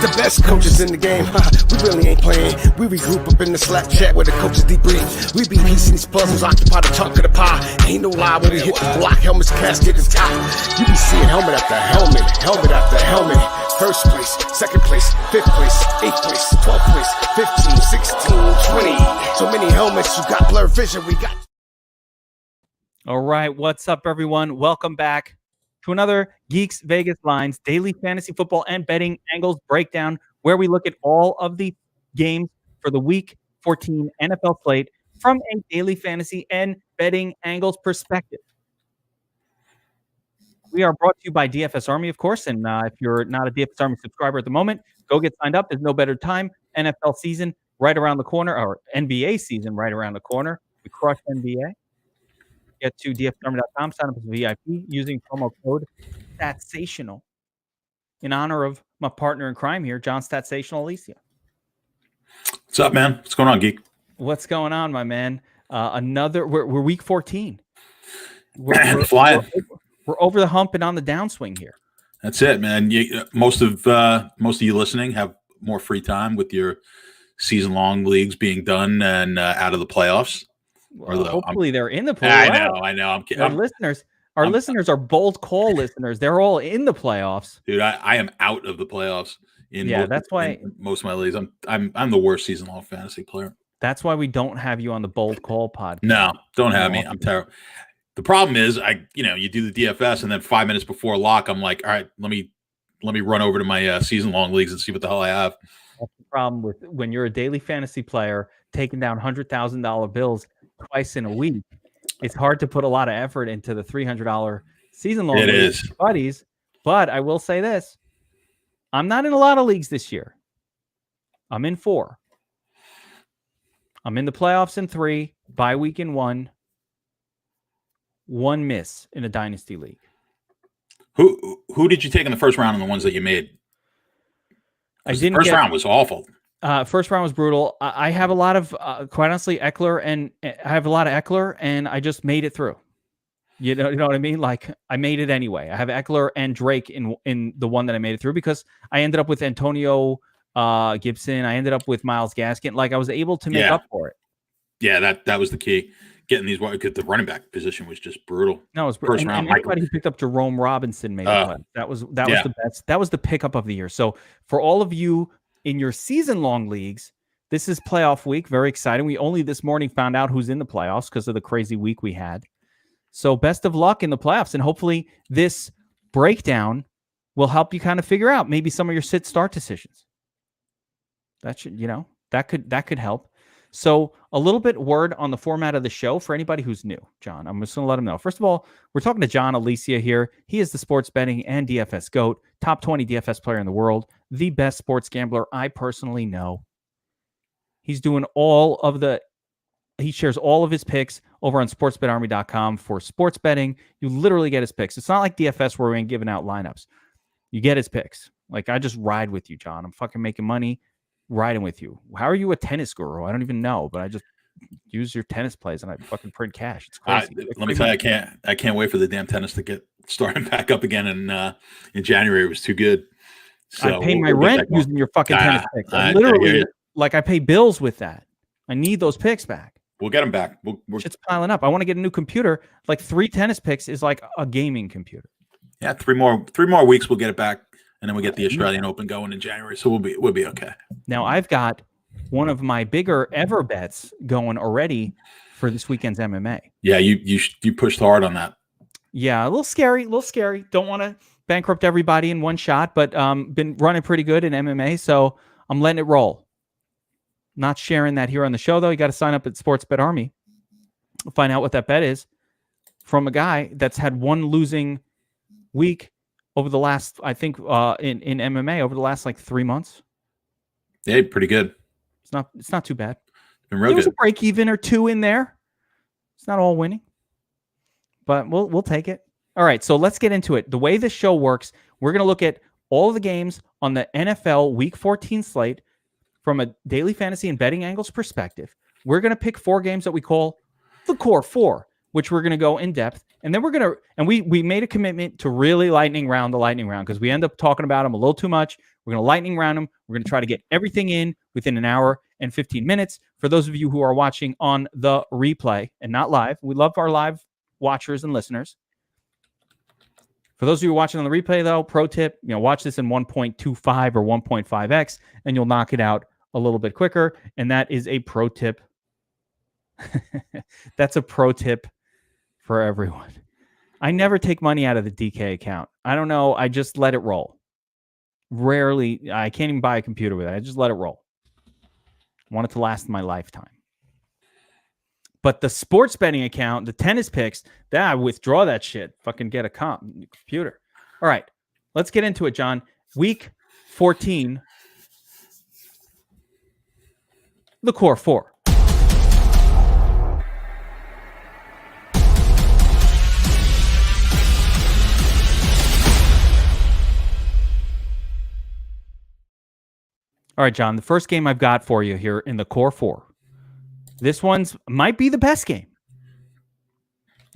the best coaches in the game. We really ain't playing. We regroup up in the Slack chat where the coaches debrief. We be piecing these puzzles, occupy the chunk of the pie. Ain't no lie when we hit the block, helmets, casket, and top. You be seeing helmet after helmet, helmet after helmet. First place, second place, fifth place, eighth place, 12th place, 15, 16, 20. So many helmets, you got blurred vision, we got... All right, what's up, everyone? Welcome back to another Geeks Vegas Lines daily fantasy football and betting angles breakdown, where we look at all of the games for the Week 14 NFL slate from a daily fantasy and betting angles perspective. We are brought to you by DFS Army, of course, and if you're not a DFS Army subscriber at the moment, go get signed up. There's no better time. NFL season right around the corner, or NBA season right around the corner. We crush NBA. Get to dfsarmy.com, sign up as a VIP using promo code Statsational in honor of my partner in crime here, John Statsational Alessia. What's up, man? What's going on, Geek? What's going on, my man? We're week 14. Flying. We're over the hump and on the downswing here. That's it, man. Most of you listening have more free time with your season-long leagues being done and out of the playoffs. Well, hopefully they're in the playoffs. I know. I'm kidding. Our listeners are bold call listeners. They're all in the playoffs. Dude, I am out of the playoffs. That's why most of my leagues. I'm the worst season-long fantasy player. That's why we don't have you on the bold call podcast. No, don't have me. I'm terrible. The problem is, you do the DFS, and then 5 minutes before lock, I'm like, all right, let me run over to my season-long leagues and see what the hell I have. That's the problem with when you're a daily fantasy player taking down $100,000 bills twice in a week. It's hard to put a lot of effort into the $300 season-long leagues, buddies. But I will say this: I'm not in a lot of leagues this year. I'm in 4. I'm in the playoffs in 3, bye week in 1. One miss in a dynasty league. Who did you take in the first round on the ones that you made? The first round was awful. First round was brutal. I have a lot of, quite honestly, Eckler, and I just made it through. You know what I mean? Like, I made it anyway. I have Eckler and Drake in the one that I made it through because I ended up with Antonio Gibson. I ended up with Myles Gaskin. Like, I was able to make up for it. Yeah, that was the key. Getting these, because the running back position was just brutal. No, it was brutal. And everybody who picked up Jerome Robinson made it. That was the best. That was the pickup of the year. So for all of you in your season-long leagues, this is playoff week. Very exciting. We only this morning found out who's in the playoffs because of the crazy week we had. So best of luck in the playoffs, and hopefully this breakdown will help you kind of figure out maybe some of your sit-start decisions. That should, that could help. So a little bit word on the format of the show for anybody who's new. John, I'm just going to let them know. First of all, we're talking to John Alessia here. He is the sports betting and DFS GOAT, top 20 DFS player in the world, the best sports gambler I personally know. He's doing he shares all of his picks over on sportsbetarmy.com for sports betting. You literally get his picks. It's not like DFS where we ain't giving out lineups. You get his picks. Like, I just ride with you, John. I'm fucking making money riding with you. How are you a tennis guru? I don't even know, but I just use your tennis plays and I fucking print cash. It's crazy. Let me tell you, I can't wait for the damn tennis to get started back up again in January. It was too good. So I pay my rent using your fucking tennis picks. I literally, I pay bills with that. I need those picks back. We'll get them back. Shit's piling up. I want to get a new computer. Like 3 tennis picks is like a gaming computer. Yeah, 3 more weeks. We'll get it back. And then we get the Australian Open going in January, so we'll be okay. Now I've got one of my bigger ever bets going already for this weekend's MMA. Yeah, you pushed hard on that. Yeah, a little scary. Don't want to bankrupt everybody in one shot, but been running pretty good in MMA, so I'm letting it roll. Not sharing that here on the show though. You got to sign up at Sports Bet Army. Find out what that bet is from a guy that's had one losing week over the last, I think, in MMA over the last like 3 months. Yeah, pretty good. It's not too bad. Been real good. There's a break even or 2 in there. It's not all winning, but we'll take it. All right, so let's get into it. The way this show works, we're going to look at all of the games on the NFL Week 14 slate from a daily fantasy and betting angles perspective. We're going to pick 4 games that we call the core 4, which we're going to go in depth. And then we're going to, and we made a commitment to really lightning round because we end up talking about them a little too much. We're going to lightning round them. We're going to try to get everything in within an hour and 15 minutes. For those of you who are watching on the replay and not live, we love our live watchers and listeners. For those of you who are watching on the replay, though, pro tip, watch this in 1.25 or 1.5x, and you'll knock it out a little bit quicker. And that is a pro tip. That's a pro tip for everyone. I never take money out of the DK account. I don't know. I just let it roll. Rarely. I can't even buy a computer with it. I just let it roll. I want it to last my lifetime. But the sports betting account, the tennis picks, I withdraw that shit. Fucking get a computer. All right. Let's get into it, John. Week 14. The core four. All right, John, the first game I've got for you here in the core four. This one's might be the best game.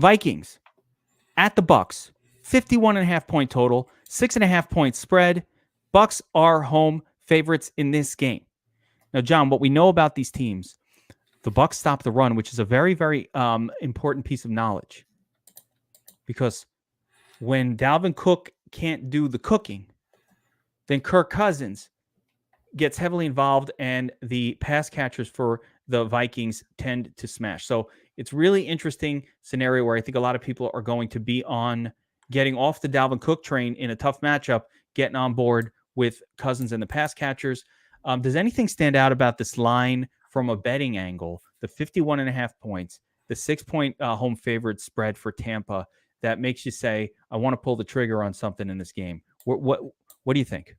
Vikings at the Bucs, 51.5 point total, 6.5 point spread. Bucs are home favorites in this game. Now, John, what we know about these teams, the Bucs stop the run, which is a very, very important piece of knowledge. Because when Dalvin Cook can't do the cooking, then Kirk Cousins gets heavily involved, and the pass catchers for the Vikings tend to smash. So it's really interesting scenario where I think a lot of people are going to be on getting off the Dalvin Cook train in a tough matchup, getting on board with Cousins and the pass catchers. Does anything stand out about this line from a betting angle? The 51.5 points, the 6-point home favorite spread for Tampa that makes you say, I want to pull the trigger on something in this game. What do you think?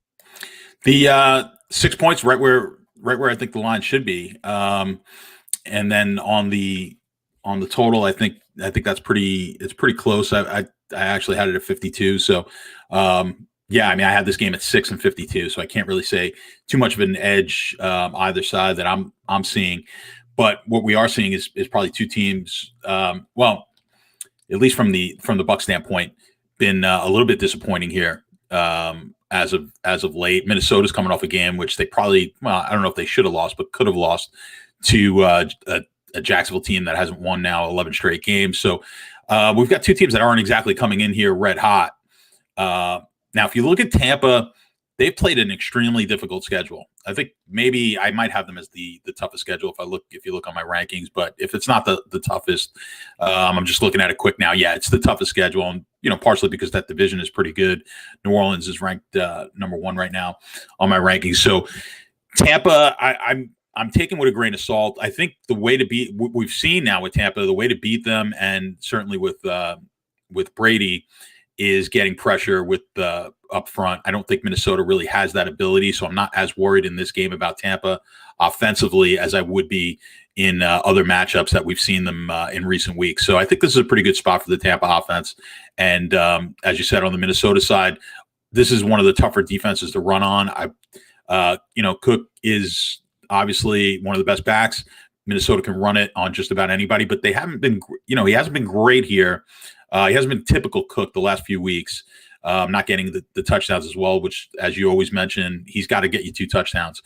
The 6 points right where I think the line should be, and then on the total, I think that's pretty close. I actually had it at 52. So yeah, I mean, I had this game at 6 and 52, so I can't really say too much of an edge either side that I'm seeing. But what we are seeing is probably two teams. Well, at least from the Bucs standpoint, been a little bit disappointing here. As of late, Minnesota's coming off a game which they probably, I don't know if they should have lost, but could have lost to a Jacksonville team that hasn't won now 11 straight games. So we've got two teams that aren't exactly coming in here red hot. Now, if you look at Tampa, they've played an extremely difficult schedule. I think maybe I might have them as the toughest schedule if you look on my rankings. But if it's not the toughest, I'm just looking at it quick now. Yeah, it's the toughest schedule, and partially because that division is pretty good. New Orleans is ranked number 1 right now on my rankings. So Tampa, I'm taking with a grain of salt. I think the way to beat what we've seen now with Tampa, the way to beat them, and certainly with Brady, is getting pressure with up front. I don't think Minnesota really has that ability, so I'm not as worried in this game about Tampa offensively as I would be in other matchups that we've seen them in recent weeks. So I think this is a pretty good spot for the Tampa offense. And as you said, on the Minnesota side, this is one of the tougher defenses to run on. Cook is obviously one of the best backs. Minnesota can run it on just about anybody, but they haven't been, he hasn't been great here. He hasn't been typical Cook the last few weeks, not getting the touchdowns as well, which, as you always mention, he's got to get you 2 touchdowns.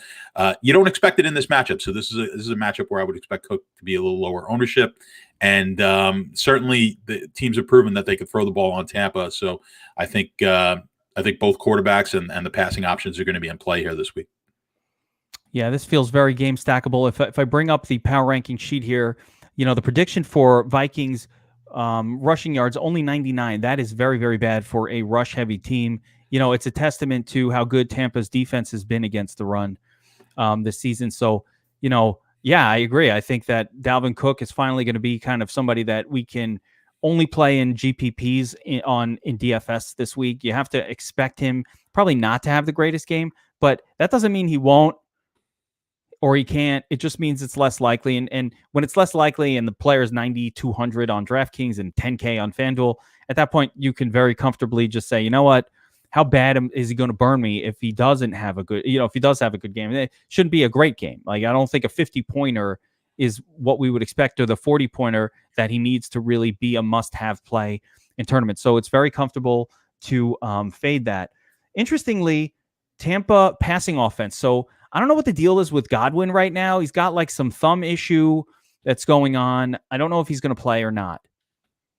You don't expect it in this matchup. So this is a matchup where I would expect Cook to be a little lower ownership. And certainly the teams have proven that they could throw the ball on Tampa. So I think both quarterbacks and the passing options are going to be in play here this week. Yeah, this feels very game stackable. If I bring up the power ranking sheet here, the prediction for Vikings rushing yards, only 99. That is very, very bad for a rush-heavy team. It's a testament to how good Tampa's defense has been against the run this season. So, yeah, I agree. I think that Dalvin Cook is finally going to be kind of somebody that we can only play in GPPs in DFS this week. You have to expect him probably not to have the greatest game, but that doesn't mean he won't or he can't. It just means it's less likely. And when it's less likely and the player is 9,200 on DraftKings and 10K on FanDuel, at that point, you can very comfortably just say, you know what? How bad is he going to burn me if he doesn't have a good, if he does have a good game? It shouldn't be a great game. Like, I don't think a 50-pointer is what we would expect, or the 40-pointer that he needs to really be a must-have play in tournaments. So it's very comfortable to fade that. Interestingly, Tampa passing offense. So I don't know what the deal is with Godwin right now. He's got like some thumb issue that's going on. I don't know if he's going to play or not.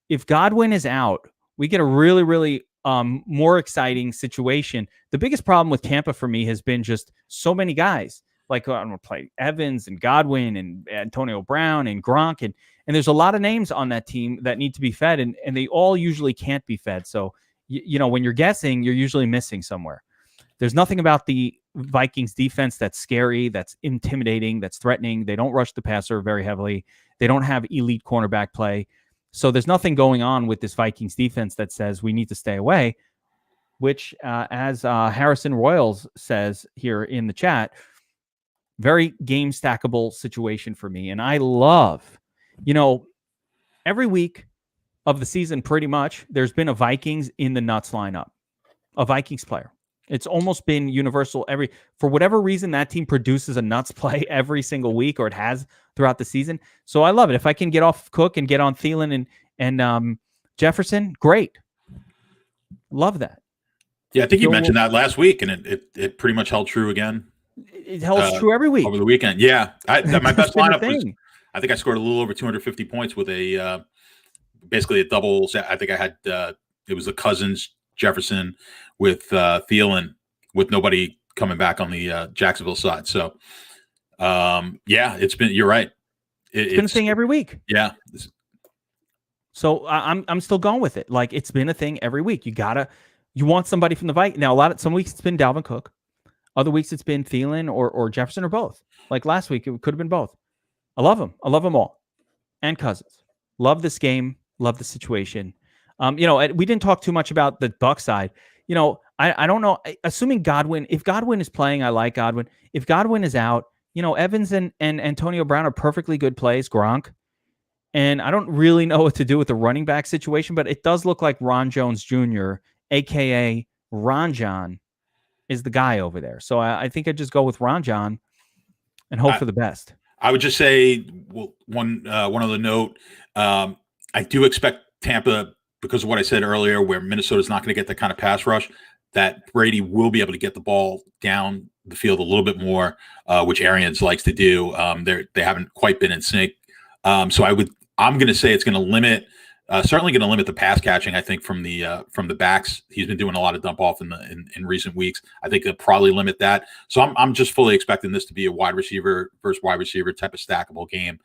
If Godwin is out, we get a really, really more exciting situation. The biggest problem with Tampa for me has been just so many guys. Like I'm going to play Evans and Godwin and Antonio Brown and Gronk. And there's a lot of names on that team that need to be fed. And they all usually can't be fed. So, when you're guessing, you're usually missing somewhere. There's nothing about the Vikings defense that's scary, that's intimidating, that's threatening. They don't rush the passer very heavily. They don't have elite cornerback play. So there's nothing going on with this Vikings defense that says we need to stay away, which, as Harrison Royals says here in the chat, very game stackable situation for me. And I love, every week of the season, pretty much, there's been a Vikings in the nuts lineup, a Vikings player. It's almost been universal. For whatever reason, that team produces a nuts play every single week, or it has throughout the season. So I love it. If I can get off Cook and get on Thielen and Jefferson, great. Love that. Yeah, I think you mentioned that last week, and it pretty much held true again. It held true every week over the weekend. Yeah, my best lineup was. I think I scored a little over 250 points with basically a double. I think I had it was the Cousins, Jefferson with Thielen, with nobody coming back on the Jacksonville side. So, you're right. It's been a thing every week. Yeah. So I'm still going with it. Like, it's been a thing every week. You want somebody from the Vikings. Now, some weeks it's been Dalvin Cook. Other weeks it's been Thielen or Jefferson or both. Like last week, it could have been both. I love them. I love them all. And Cousins. Love this game. Love the situation. We didn't talk too much about the Buck side. I don't know. Assuming Godwin, if Godwin is playing, I like Godwin. If Godwin is out, Evans and Antonio Brown are perfectly good plays, Gronk. And I don't really know what to do with the running back situation, but it does look like Ron Jones Jr., a.k.a. Ron John, is the guy over there. So I think I'd just go with Ron John and hope for the best. I would just say one other note. I do expect Tampa, because of what I said earlier, where Minnesota's not going to get that kind of pass rush, that Brady will be able to get the ball down the field a little bit more, which Arians likes to do. They haven't quite been in sync. So I'm going to say it's going to limit, certainly going to limit the pass catching. I think from the backs, he's been doing a lot of dump off in recent weeks. I think they'll probably limit that. So I'm just fully expecting this to be a wide receiver versus wide receiver type of stackable game,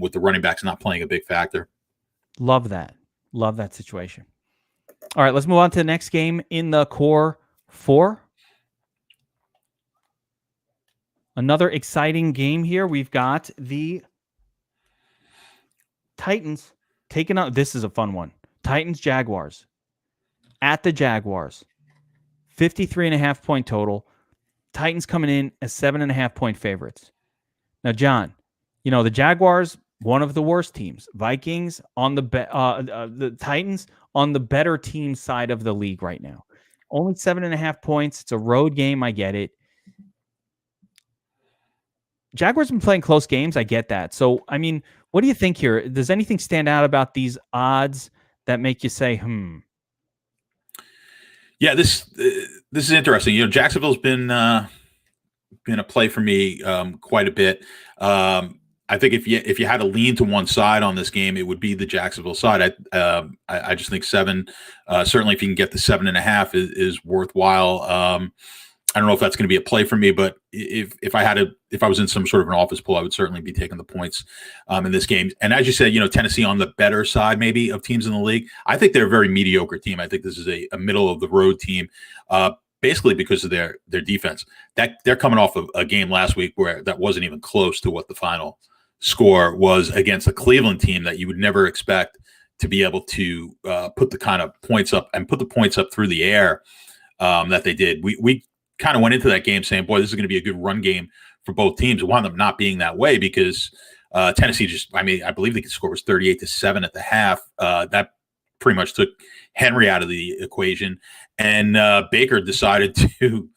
with the running backs not playing a big factor. Love that. Love that situation. All right, let's move on to the next game in the core 4. Another exciting game here. We've got the Titans taking out. This is a fun one. Titans Jaguars at the Jaguars. 53.5 point total. Titans coming in as 7.5 point favorites. Now, John, the Jaguars, one of the worst teams. Vikings on the Titans on the better team side of the league right now. Only 7.5 points. It's a road game. I get it. Jaguars have been playing close games. I get that. So, what do you think here? Does anything stand out about these odds that make you say, Yeah, this is interesting. Jacksonville's been a play for me quite a bit. I think if you had to lean to one side on this game, it would be the Jacksonville side. I just think 7, certainly if you can get the 7.5 is worthwhile. I don't know if that's going to be a play for me, but if I was in some sort of an office pool, I would certainly be taking the points in this game. And as you said, Tennessee on the better side maybe of teams in the league. I think they're a very mediocre team. I think this is a middle of the road team, basically because of their defense. That they're coming off of a game last week where that wasn't even close to what the final score was against a Cleveland team that you would never expect to be able to put the kind of points up and put the points up through the air that they did. We kind of went into that game saying, boy, this is going to be a good run game for both teams. It wound up not being that way because Tennessee I believe the score was 38-7 at the half. That pretty much took Henry out of the equation. And Baker decided to,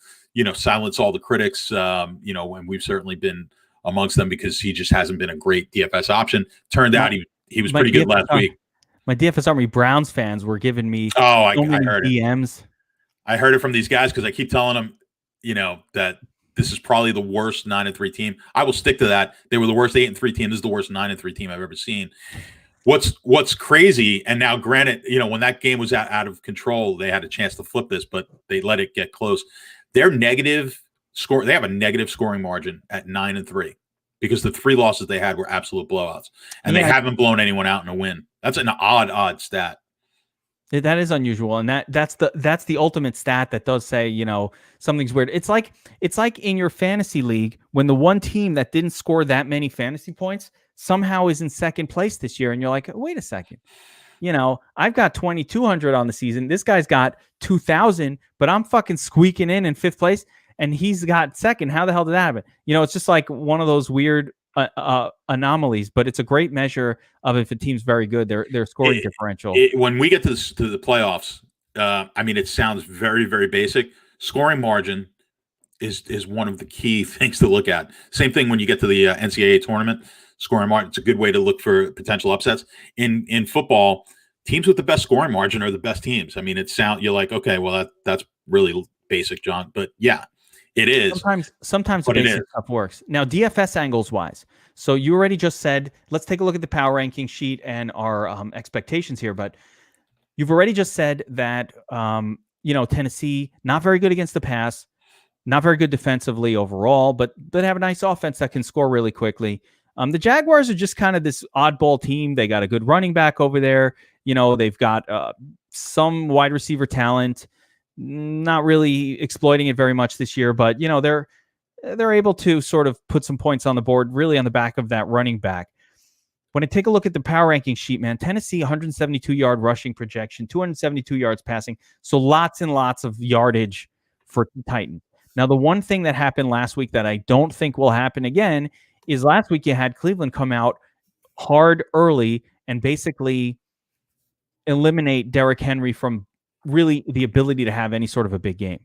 silence all the critics, and we've certainly been amongst them because he just hasn't been a great DFS option. Turned out he was pretty good last week. My DFS Army Browns fans were giving me I heard DMs. I heard it from these guys because I keep telling them, that this is probably the worst 9-3 team. I will stick to that. They were the worst 8-3 team. This is the worst 9-3 team I've ever seen. What's crazy, and now granted, when that game was out of control, they had a chance to flip this, but they let it get close. Their negative score, they have a negative scoring margin at 9-3 because the 3 losses they had were absolute blowouts, and they haven't blown anyone out in a win. That's an odd stat. That is unusual, and that's the ultimate stat that does say something's weird. It's like in your fantasy league when the one team that didn't score that many fantasy points somehow is in second place this year, and you're like, wait a second, I've got 2,200 on the season. This guy's got 2,000, but I'm fucking squeaking in fifth place, and he's got second. How the hell did that happen? It's just like one of those weird anomalies, but it's a great measure of if a team's very good, their scoring differential. When we get to the playoffs, it sounds very, very basic. Scoring margin is one of the key things to look at. Same thing when you get to the NCAA tournament. Scoring margin, it's a good way to look for potential upsets. In football, teams with the best scoring margin are the best teams. You're like, okay, well that's really basic, John, but yeah. It is. Sometimes basic stuff works. Now, DFS angles wise. So you already just said, let's take a look at the power ranking sheet and our expectations here. But you've already just said that, Tennessee, not very good against the pass, not very good defensively overall, but have a nice offense that can score really quickly. The Jaguars are just kind of this oddball team. They got a good running back over there. They've got some wide receiver talent. Not really exploiting it very much this year, but they're able to sort of put some points on the board really on the back of that running back. When I take a look at the power ranking sheet, man, Tennessee 172-yard rushing projection, 272 yards passing, so lots and lots of yardage for Titan. Now, the one thing that happened last week that I don't think will happen again is last week you had Cleveland come out hard early and basically eliminate Derrick Henry from really the ability to have any sort of a big game.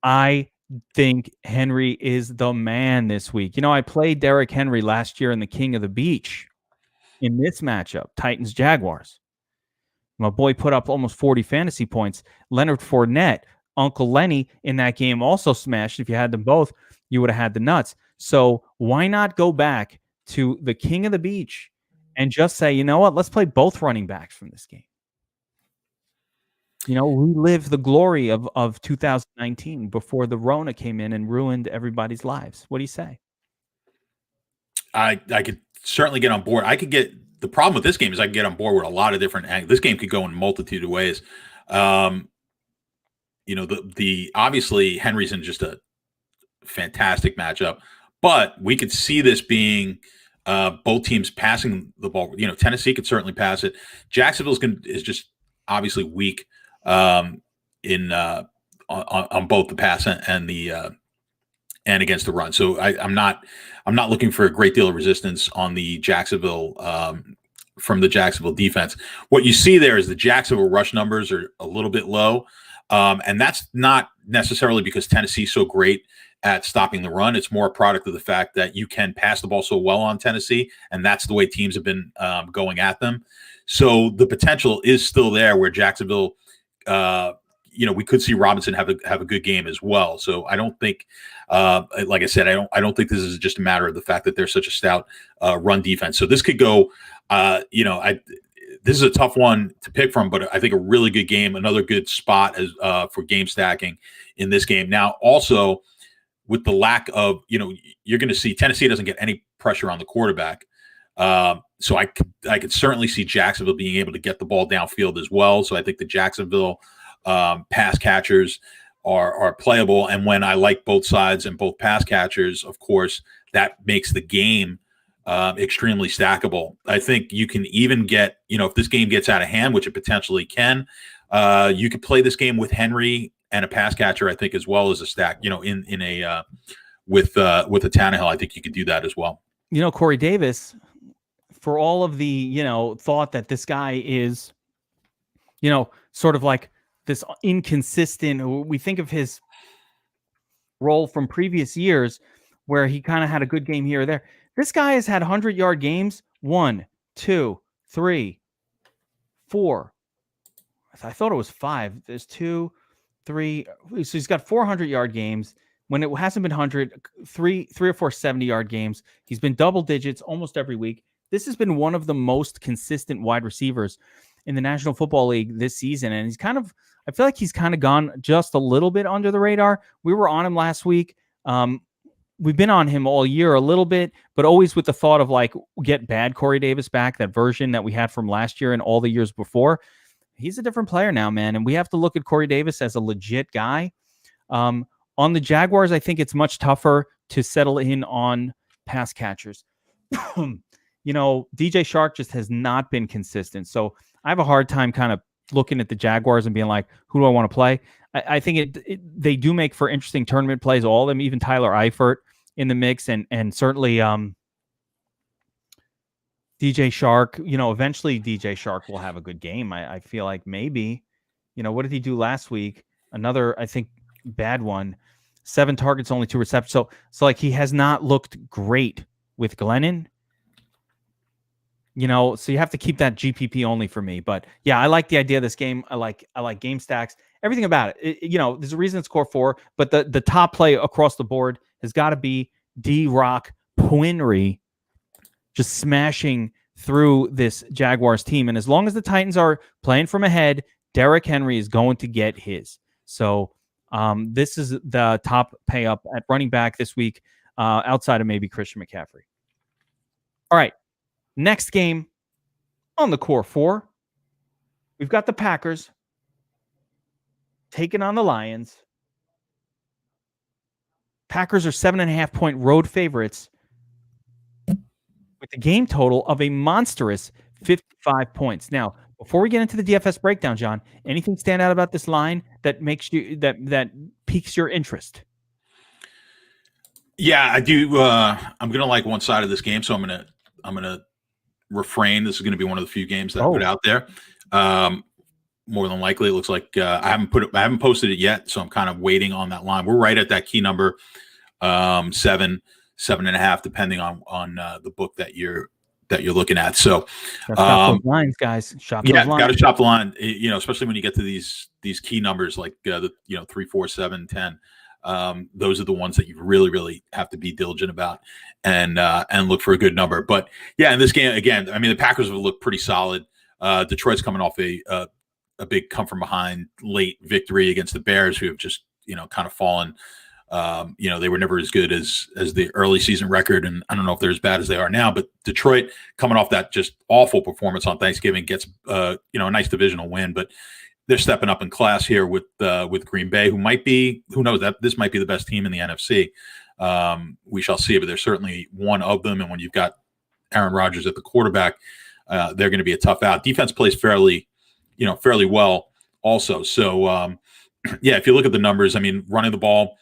I think Henry is the man this week. I played Derrick Henry last year in the King of the Beach in this matchup, Titans-Jaguars. My boy put up almost 40 fantasy points. Leonard Fournette, Uncle Lenny in that game also smashed. If you had them both, you would have had the nuts. So why not go back to the King of the Beach and just say, you know what, let's play both running backs from this game. Relive the glory of 2019 before the Rona came in and ruined everybody's lives. What do you say? I could certainly get on board. The problem with this game is I can get on board with a lot of different angles. This game could go in a multitude of ways. Obviously Henry's in just a fantastic matchup, but we could see this being both teams passing the ball. Tennessee could certainly pass it. Jacksonville is just obviously weak on both the pass and the and against the run. So I'm not looking for a great deal of resistance on the Jacksonville from the Jacksonville defense. What you see there is the Jacksonville rush numbers are a little bit low, and that's not necessarily because Tennessee's so great at stopping the run. It's more a product of the fact that you can pass the ball so well on Tennessee, and that's the way teams have been going at them. So the potential is still there where Jacksonville, we could see Robinson have a good game as well. So I don't think, like I said, I don't think this is just a matter of the fact that they're such a stout run defense. So this could go, this is a tough one to pick from, but I think a really good game, another good spot as for game stacking in this game. Now, also with the lack of, you're going to see Tennessee doesn't get any pressure on the quarterback. So I could certainly see Jacksonville being able to get the ball downfield as well. So I think the Jacksonville pass catchers are playable. And when I like both sides and both pass catchers, of course, that makes the game extremely stackable. I think you can even get, if this game gets out of hand, which it potentially can, you could play this game with Henry and a pass catcher, I think, as well as a stack, with a Tannehill. I think you could do that as well. Corey Davis, for all of the, thought that this guy is, sort of like this inconsistent, we think of his role from previous years where he kind of had a good game here or there. This guy has had 100-yard games. 1, 2, 3, 4. I thought it was 5. There's 2, 3. So he's got 400-yard games. when it hasn't been 100, three or four 70-yard games. He's been double digits almost every week. This has been one of the most consistent wide receivers in the National Football League this season. And I feel like he's kind of gone just a little bit under the radar. We were on him last week. We've been on him all year a little bit, but always with the thought of like, get bad Corey Davis back, that version that we had from last year and all the years before. He's a different player now, man. And we have to look at Corey Davis as a legit guy. On the Jaguars, I think it's much tougher to settle in on pass catchers. DJ Shark just has not been consistent. So I have a hard time kind of looking at the Jaguars and being like, who do I want to play? I think they do make for interesting tournament plays, all of them, even Tyler Eifert in the mix, and certainly DJ Shark. Eventually DJ Shark will have a good game. I feel like maybe, what did he do last week? Another, I think, bad one. 7 targets, only 2 receptions. So like he has not looked great with Glennon. So you have to keep that GPP only for me. But yeah, I like the idea of this game. I like game stacks, everything about it. There's a reason it's core 4, but the top play across the board has got to be D-Rock Poinry just smashing through this Jaguars team. And as long as the Titans are playing from ahead, Derrick Henry is going to get his. So this is the top pay up at running back this week, outside of maybe Christian McCaffrey. All right. Next game on the core 4, we've got the Packers taking on the Lions. Packers are 7.5-point road favorites with the game total of a monstrous 55 points. Now, before we get into the DFS breakdown, John, anything stand out about this line that makes you that piques your interest? Yeah, I do. I'm gonna like one side of this game, so I'm gonna refrain. This is going to be one of the few games that I put out there. More than likely, it looks like I haven't posted it yet, so I'm kind of waiting on that line. We're right at that key number, 7.5, depending on the book that you're looking at. So, shop those lines, guys. Shop those lines. Got to shop the line. Especially when you get to these key numbers like 3, 4, 7, 10. Those are the ones that you really, really have to be diligent about and look for a good number. But yeah, in this game again, I mean, the Packers have looked pretty solid. Detroit's coming off a big come from behind late victory against the Bears, who have just kind of fallen. They were never as good as the early season record, and I don't know if they're as bad as they are now. But Detroit, coming off that just awful performance on Thanksgiving, gets a nice divisional win, but they're stepping up in class here with Green Bay, who knows, that this might be the best team in the NFC. We shall see, but they're certainly one of them. And when you've got Aaron Rodgers at the quarterback, they're going to be a tough out. Defense plays fairly well also. So if you look at the numbers, I mean, running the ball,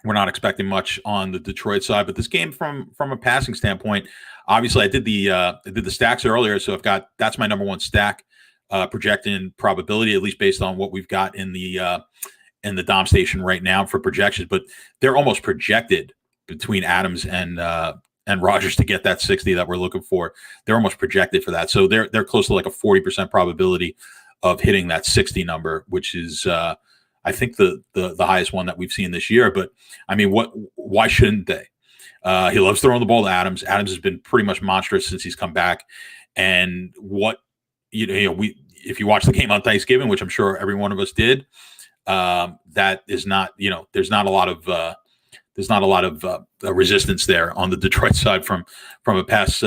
we're not expecting much on the Detroit side, but this game from a passing standpoint, obviously I did the stacks earlier. So that's my number one stack. Projecting probability, at least based on what we've got in the Dom station right now for projections, but they're almost projected between Adams and Rodgers to get that 60 that we're looking for. They're almost projected for that, so they're close to like a 40% probability of hitting that 60 number, which is I think the highest one that we've seen this year. But I mean, why shouldn't they? He loves throwing the ball to Adams. Adams has been pretty much monstrous since he's come back, and if you watch the game on Thanksgiving, which I'm sure every one of us did, that is not, there's not a lot of resistance there on the Detroit side from a pass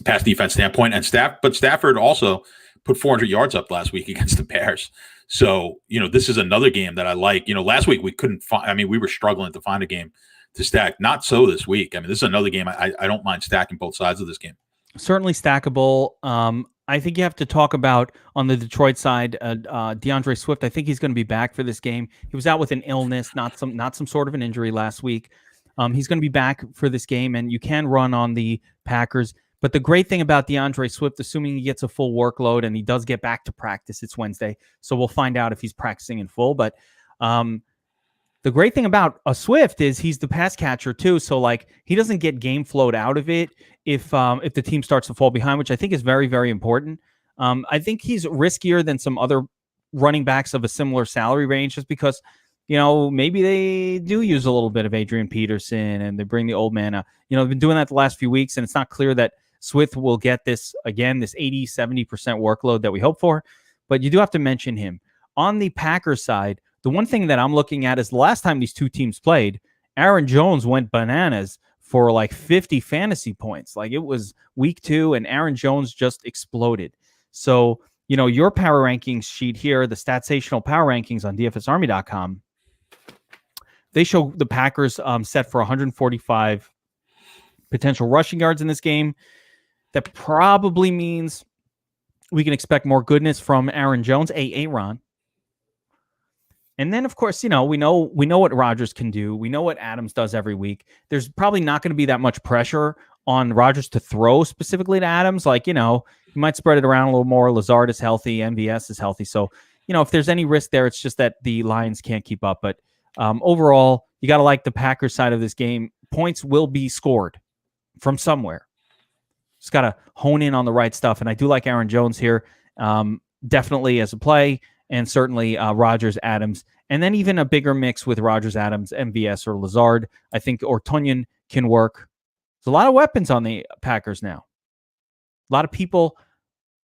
pass defense standpoint. And Stafford also put 400 yards up last week against the Bears. So this is another game that I like. Last week we couldn't find. I mean, we were struggling to find a game to stack. Not so this week. I mean, this is another game I don't mind stacking both sides of this game. Certainly stackable. I think you have to talk about on the Detroit side, DeAndre Swift. I think he's going to be back for this game. He was out with an illness, not some sort of an injury last week. He's going to be back for this game, and you can run on the Packers. But the great thing about DeAndre Swift, assuming he gets a full workload and he does get back to practice, it's Wednesday, so we'll find out if he's practicing in full. But the great thing about a Swift is he's the pass catcher too, so like he doesn't get game flowed out of it if the team starts to fall behind, which I think is very, very important. I think he's riskier than some other running backs of a similar salary range, just because maybe they do use a little bit of Adrian Peterson and they bring the old man up. They've been doing that the last few weeks, and it's not clear that Swift will get this 80, 70% workload that we hope for, but you do have to mention him. On the Packers side, the one thing that I'm looking at is the last time these two teams played, Aaron Jones went bananas for like 50 fantasy points. Like, it was week 2 and Aaron Jones just exploded. So, your power rankings sheet here, the Statsational power rankings on DFSArmy.com, they show the Packers set for 145 potential rushing yards in this game. That probably means we can expect more goodness from Aaron Jones, Aaron. And then, of course, we know what Rodgers can do. We know what Adams does every week. There's probably not going to be that much pressure on Rodgers to throw specifically to Adams. Like, you might spread it around a little more. Lazard is healthy. MVS is healthy. So, if there's any risk there, it's just that the Lions can't keep up. But overall, you got to like the Packers side of this game. Points will be scored from somewhere. Just got to hone in on the right stuff. And I do like Aaron Jones here, definitely as a play. And certainly Rodgers, Adams, and then even a bigger mix with Rodgers, Adams, MVS, or Lazard. I think Ortonyan can work. There's a lot of weapons on the Packers now. A lot of people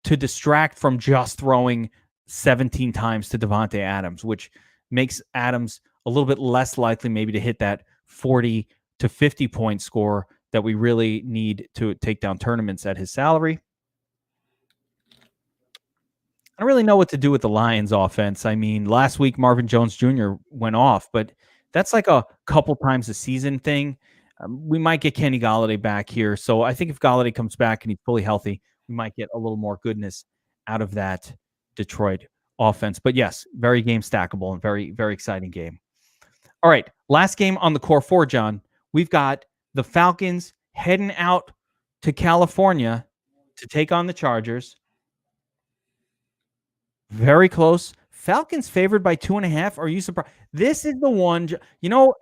to distract from just throwing 17 times to Devontae Adams, which makes Adams a little bit less likely maybe to hit that 40 to 50 point score that we really need to take down tournaments at his salary. I don't really know what to do with the Lions offense. I mean, last week Marvin Jones Jr. went off, but that's like a couple times a season thing. We might get Kenny Golladay back here. So I think if Golladay comes back and he's fully healthy, we might get a little more goodness out of that Detroit offense. But yes, very game stackable and very, very exciting game. All right, last game on the core 4, John. We've got the Falcons heading out to California to take on the Chargers. Very close. Falcons favored by 2.5. Are you surprised? This is the one.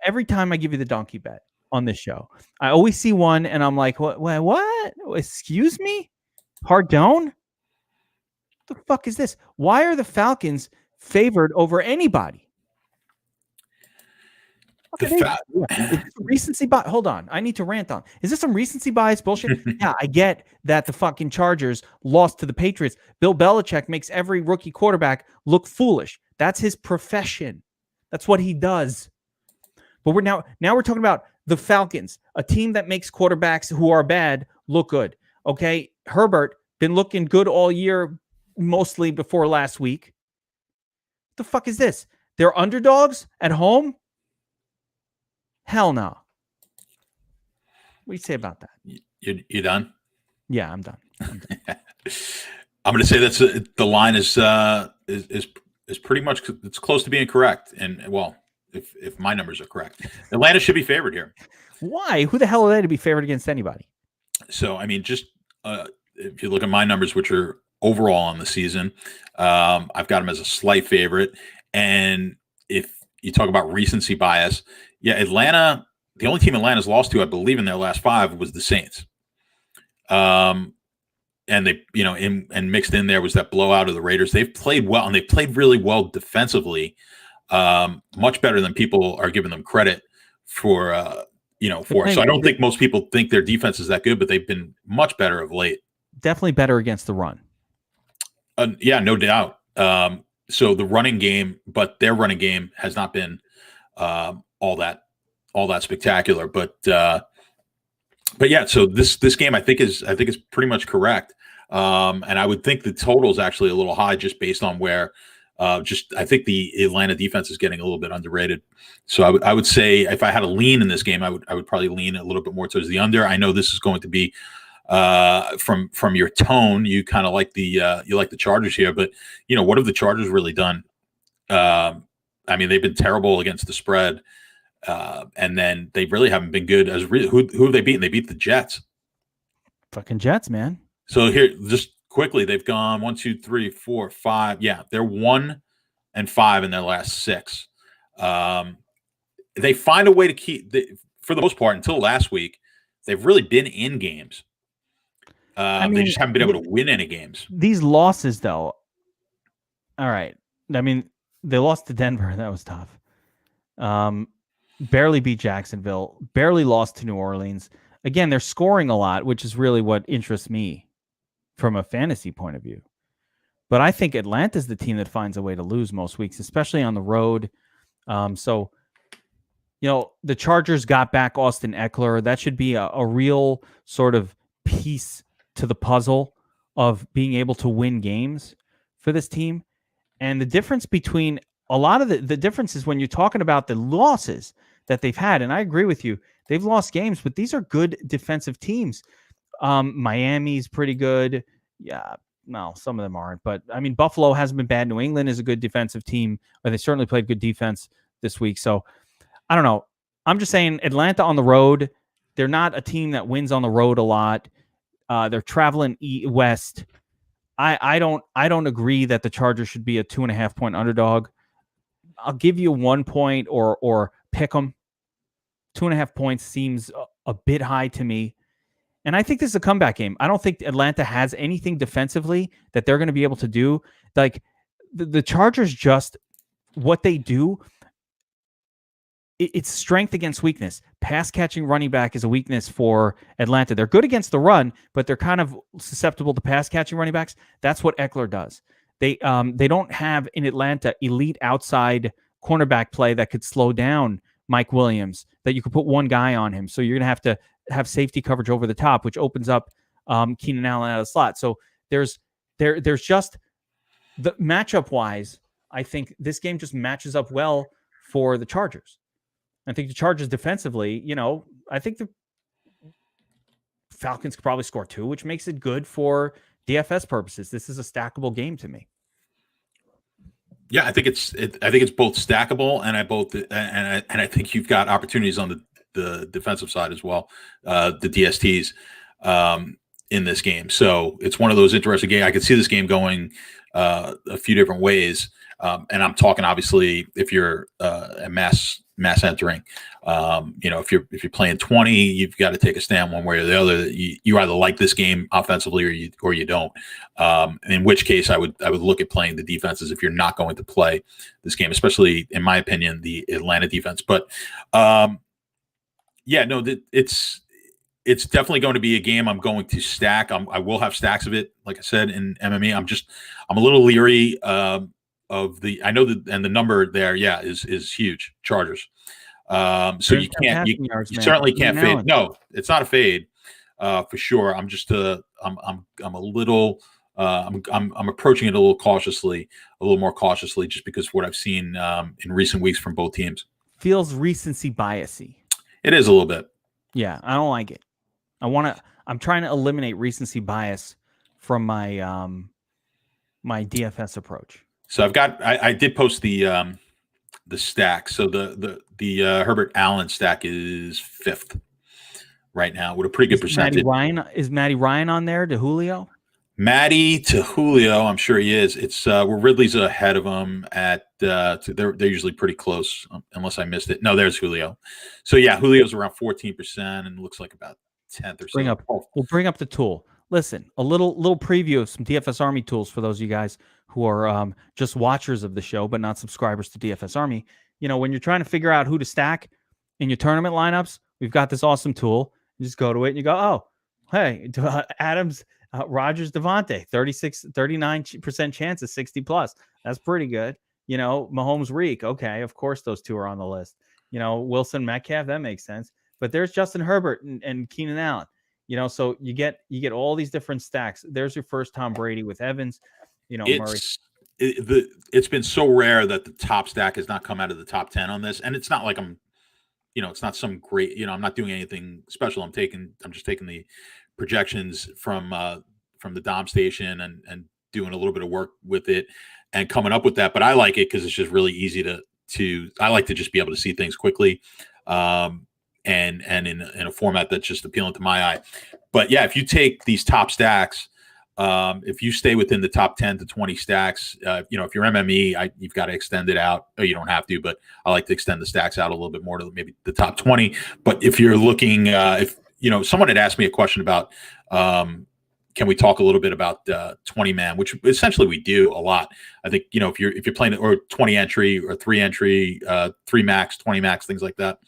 Every time I give you the donkey bet on this show, I always see one and I'm like, what? Excuse me? Pardon? What the fuck is this? Why are the Falcons favored over anybody? Is this recency bias? Hold on. I need to rant on. Is this some recency bias bullshit? Yeah, I get that the fucking Chargers lost to the Patriots. Bill Belichick makes every rookie quarterback look foolish. That's his profession. That's what he does. But we're now we're talking about the Falcons, a team that makes quarterbacks who are bad look good. Okay, Herbert been looking good all year, mostly before last week. What the fuck is this? They're underdogs at home? Hell no. What do you say about that? You done? Yeah, I'm done. I'm going to say that the line is pretty much, it's close to being correct. And well, if my numbers are correct, Atlanta should be favored here. Why? Who the hell are they to be favored against anybody? So I mean, just if you look at my numbers, which are overall on the season, I've got them as a slight favorite. And if you talk about recency bias, yeah, Atlanta, the only team Atlanta's lost to, I believe, in their last 5 was the Saints. And they, and mixed in there was that blowout of the Raiders. They've played well, and they've played really well defensively, much better than people are giving them credit for. So I don't think most people think their defense is that good, but they've been much better of late. Definitely better against the run. Yeah, no doubt. So the running game, but their running game has not been all that spectacular. But yeah, so this game I think is pretty much correct. And I would think the total is actually a little high just based on where I think the Atlanta defense is getting a little bit underrated. So I would say if I had a lean in this game, I would probably lean a little bit more towards the under. I know this is going to be from your tone, you kind of like the Chargers here, but what have the Chargers really done? I mean, they've been terrible against the spread, and then they really haven't been good as who have they beaten? They beat the Jets. Fucking Jets, man. So here, just quickly, they've gone 1, 2, 3, 4, 5. Yeah, they're 1-5 in their last 6. They find a way to keep, for the most part, until last week, they've really been in games. They just haven't been able to win any games. These losses, though, all right. I mean, they lost to Denver. That was tough. Barely beat Jacksonville, barely lost to New Orleans. Again, they're scoring a lot, which is really what interests me from a fantasy point of view. But I think Atlanta's the team that finds a way to lose most weeks, especially on the road. So, the Chargers got back Austin Eckler. That should be a real sort of piece to the puzzle of being able to win games for this team. And the difference between a lot of the difference is when you're talking about the losses that they've had. And I agree with you. They've lost games, but these are good defensive teams. Miami's pretty good. Yeah, no, some of them aren't. But, I mean, Buffalo hasn't been bad. New England is a good defensive team. But they certainly played good defense this week. So, I don't know. I'm just saying Atlanta on the road, they're not a team that wins on the road a lot. They're traveling west. I don't agree that the Chargers should be a 2.5 point underdog. I'll give you 1 point or pick them. 2.5 points seems a bit high to me. And I think this is a comeback game. I don't think Atlanta has anything defensively that they're going to be able to do. Like the Chargers, just what they do, it's strength against weakness. Pass catching running back is a weakness for Atlanta. They're good against the run, but they're kind of susceptible to pass catching running backs. That's what Eckler does. They don't have in Atlanta elite outside cornerback play that could slow down Mike Williams, that you could put one guy on him. So you're going to have safety coverage over the top, which opens up Keenan Allen out of the slot. So there's just the matchup wise, I think this game just matches up well for the Chargers. I think the Chargers defensively, I think the Falcons could probably score 2, which makes it good for DFS purposes. This is a stackable game to me. Yeah, I think it's both stackable, and I think you've got opportunities on the defensive side as well, the DSTs in this game. So it's one of those interesting games. I could see this game going a few different ways, and I'm talking obviously if you're a mass entering. If you're playing 20, you've got to take a stand one way or the other. You either like this game offensively or you don't. In which case, I would look at playing the defenses if you're not going to play this game, especially in my opinion, the Atlanta defense. But it's definitely going to be a game I'm going to stack. I will have stacks of it, like I said in MMA. I'm a little leery of the. I know that, and the number there, is huge. Chargers. So you certainly can't fade. No, it's not a fade for sure. I'm just I'm a little. I'm approaching it a little more cautiously, just because of what I've seen in recent weeks from both teams. Feels recency biasy. It is a little bit. Yeah, I don't like it. I'm trying to eliminate recency bias from my my DFS approach. So I did post the stack. So the Herbert Allen stack is 5th right now with a pretty good percentage. Is Matty Ryan on there to Julio? Matty to Julio, I'm sure he is. It's where Ridley's ahead of him at they're usually pretty close, unless I missed it. No, there's Julio. So yeah, Julio's around 14% and looks like about 10th or so. We'll bring up the tool. Listen, a little preview of some DFS Army tools for those of you guys who are just watchers of the show but not subscribers to DFS Army. When you're trying to figure out who to stack in your tournament lineups, we've got this awesome tool. You just go to it and you go, oh, hey, Adams, Rodgers, Devontae, 39% chance of 60 plus. That's pretty good. Mahomes, Reek. Okay, of course those two are on the list. Wilson, Metcalf, that makes sense. But there's Justin Herbert and Keenan Allen. So you get all these different stacks. There's your first Tom Brady with Evans. Murray. It's been so rare that the top stack has not come out of the top 10 on this, and it's not like it's not some great. I'm not doing anything special. I'm just taking the projections from the Dom station and doing a little bit of work with it and coming up with that. But I like it because it's just really easy to. I like to just be able to see things quickly. And in a format that's just appealing to my eye. But yeah, if you take these top stacks, if you stay within the top 10 to 20 stacks, if you're MME, you've got to extend it out. Or you don't have to, but I like to extend the stacks out a little bit more to maybe the top 20. But if you're looking, someone had asked me a question about can we talk a little bit about 20 man, which essentially we do a lot. I think, if you're playing or 20 entry or 3 entry, 3 max, 20 max, things like that.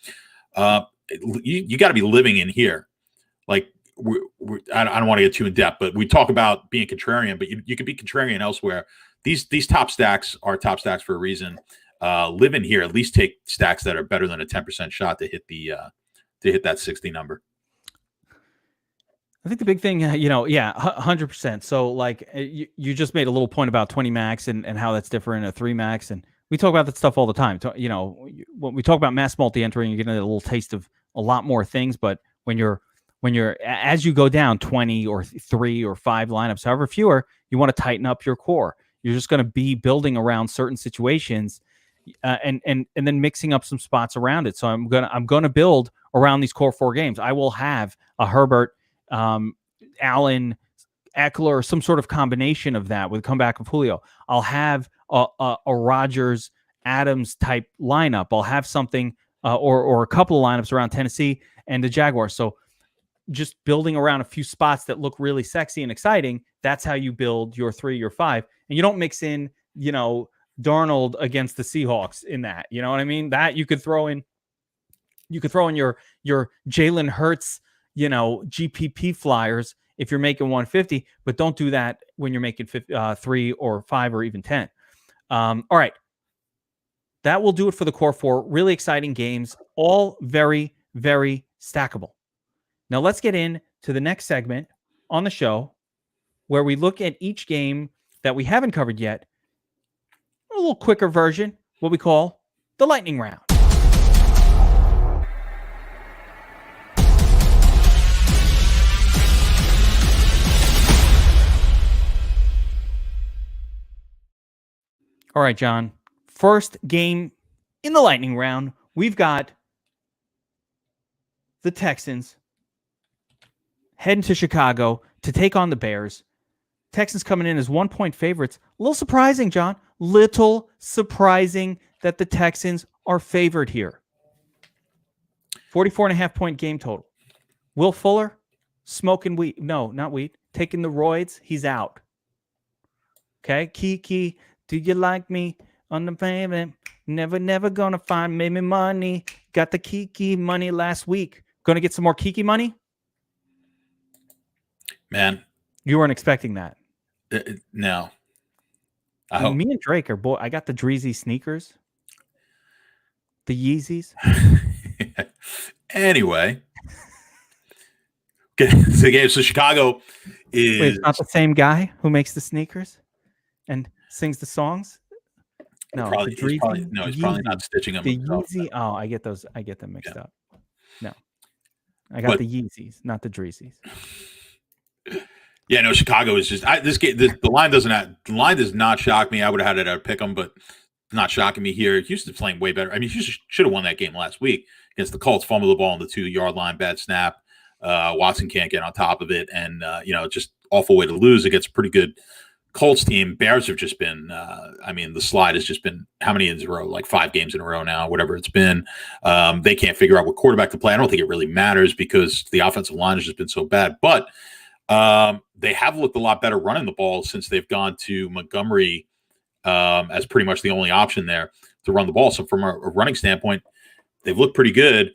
You got to be living in here. Like I don't want to get too in depth, but we talk about being contrarian, but you can be contrarian elsewhere. These top stacks are top stacks for a reason. Live in here, at least take stacks that are better than a 10% shot to hit that 60 number. I think the big thing, 100%. So like you just made a little point about 20 max and how that's different, a 3 max. And we talk about that stuff all the time. When we talk about mass multi-entering, you're getting a little taste of a lot more things. But when you're as you go down 20 or 3 or 5 lineups, however fewer, you want to tighten up your core. You're just going to be building around certain situations and then mixing up some spots around it. So I'm going to build around these core 4 games. I will have a Herbert, Allen, Eckler, some sort of combination of that with a comeback of Julio. I'll have a Rodgers, Adams type lineup. I'll have something or a couple of lineups around Tennessee and the Jaguars. So just building around a few spots that look really sexy and exciting. That's how you build your 3, your 5, and you don't mix in, Darnold against the Seahawks in that. You know what I mean? That you could throw in. You could throw in your Jalen Hurts, GPP flyers if you're making 150, but don't do that when you're making 3 or 5 or even 10. All right. That will do it for the core 4. Really exciting games, all very, very stackable. Now let's get into the next segment on the show where we look at each game that we haven't covered yet, a little quicker version, what we call the lightning round. All right, John. First game in the lightning round, we've got the Texans heading to Chicago to take on the Bears. Texans coming in as 1-point favorites. A little surprising, John. Little surprising that the Texans are favored here. 44.5-point game total. Will Fuller, smoking weed. No, not weed. Taking the roids. He's out. Okay. Kiki, do you like me? On the payment. Never gonna find me money. Got the Kiki money last week. Gonna get some more Kiki money? Man. You weren't expecting that. No. Me and Drake are I got the Dreezy sneakers. The Yeezys. Anyway. So Chicago is... Wait, it's not the same guy who makes the sneakers and sings the songs? No, he's probably not stitching them. The Yeezy. Oh, I get them mixed up. No. I got the Yeezys, not the Dreezys. Yeah, no, Chicago is just the line does not shock me. I would have had it at pick them, but it's not shocking me here. Houston's playing way better. I mean, Houston should have won that game last week against the Colts. Fumble the ball on the 2-yard line, bad snap. Watson can't get on top of it, and just awful way to lose against a pretty good Colts team. Bears have just been. The slide has just been how many in a row? Like 5 games in a row now, whatever it's been. They can't figure out what quarterback to play. I don't think it really matters because the offensive line has just been so bad, but. They have looked a lot better running the ball since they've gone to Montgomery as pretty much the only option there to run the ball. So from a running standpoint, they've looked pretty good.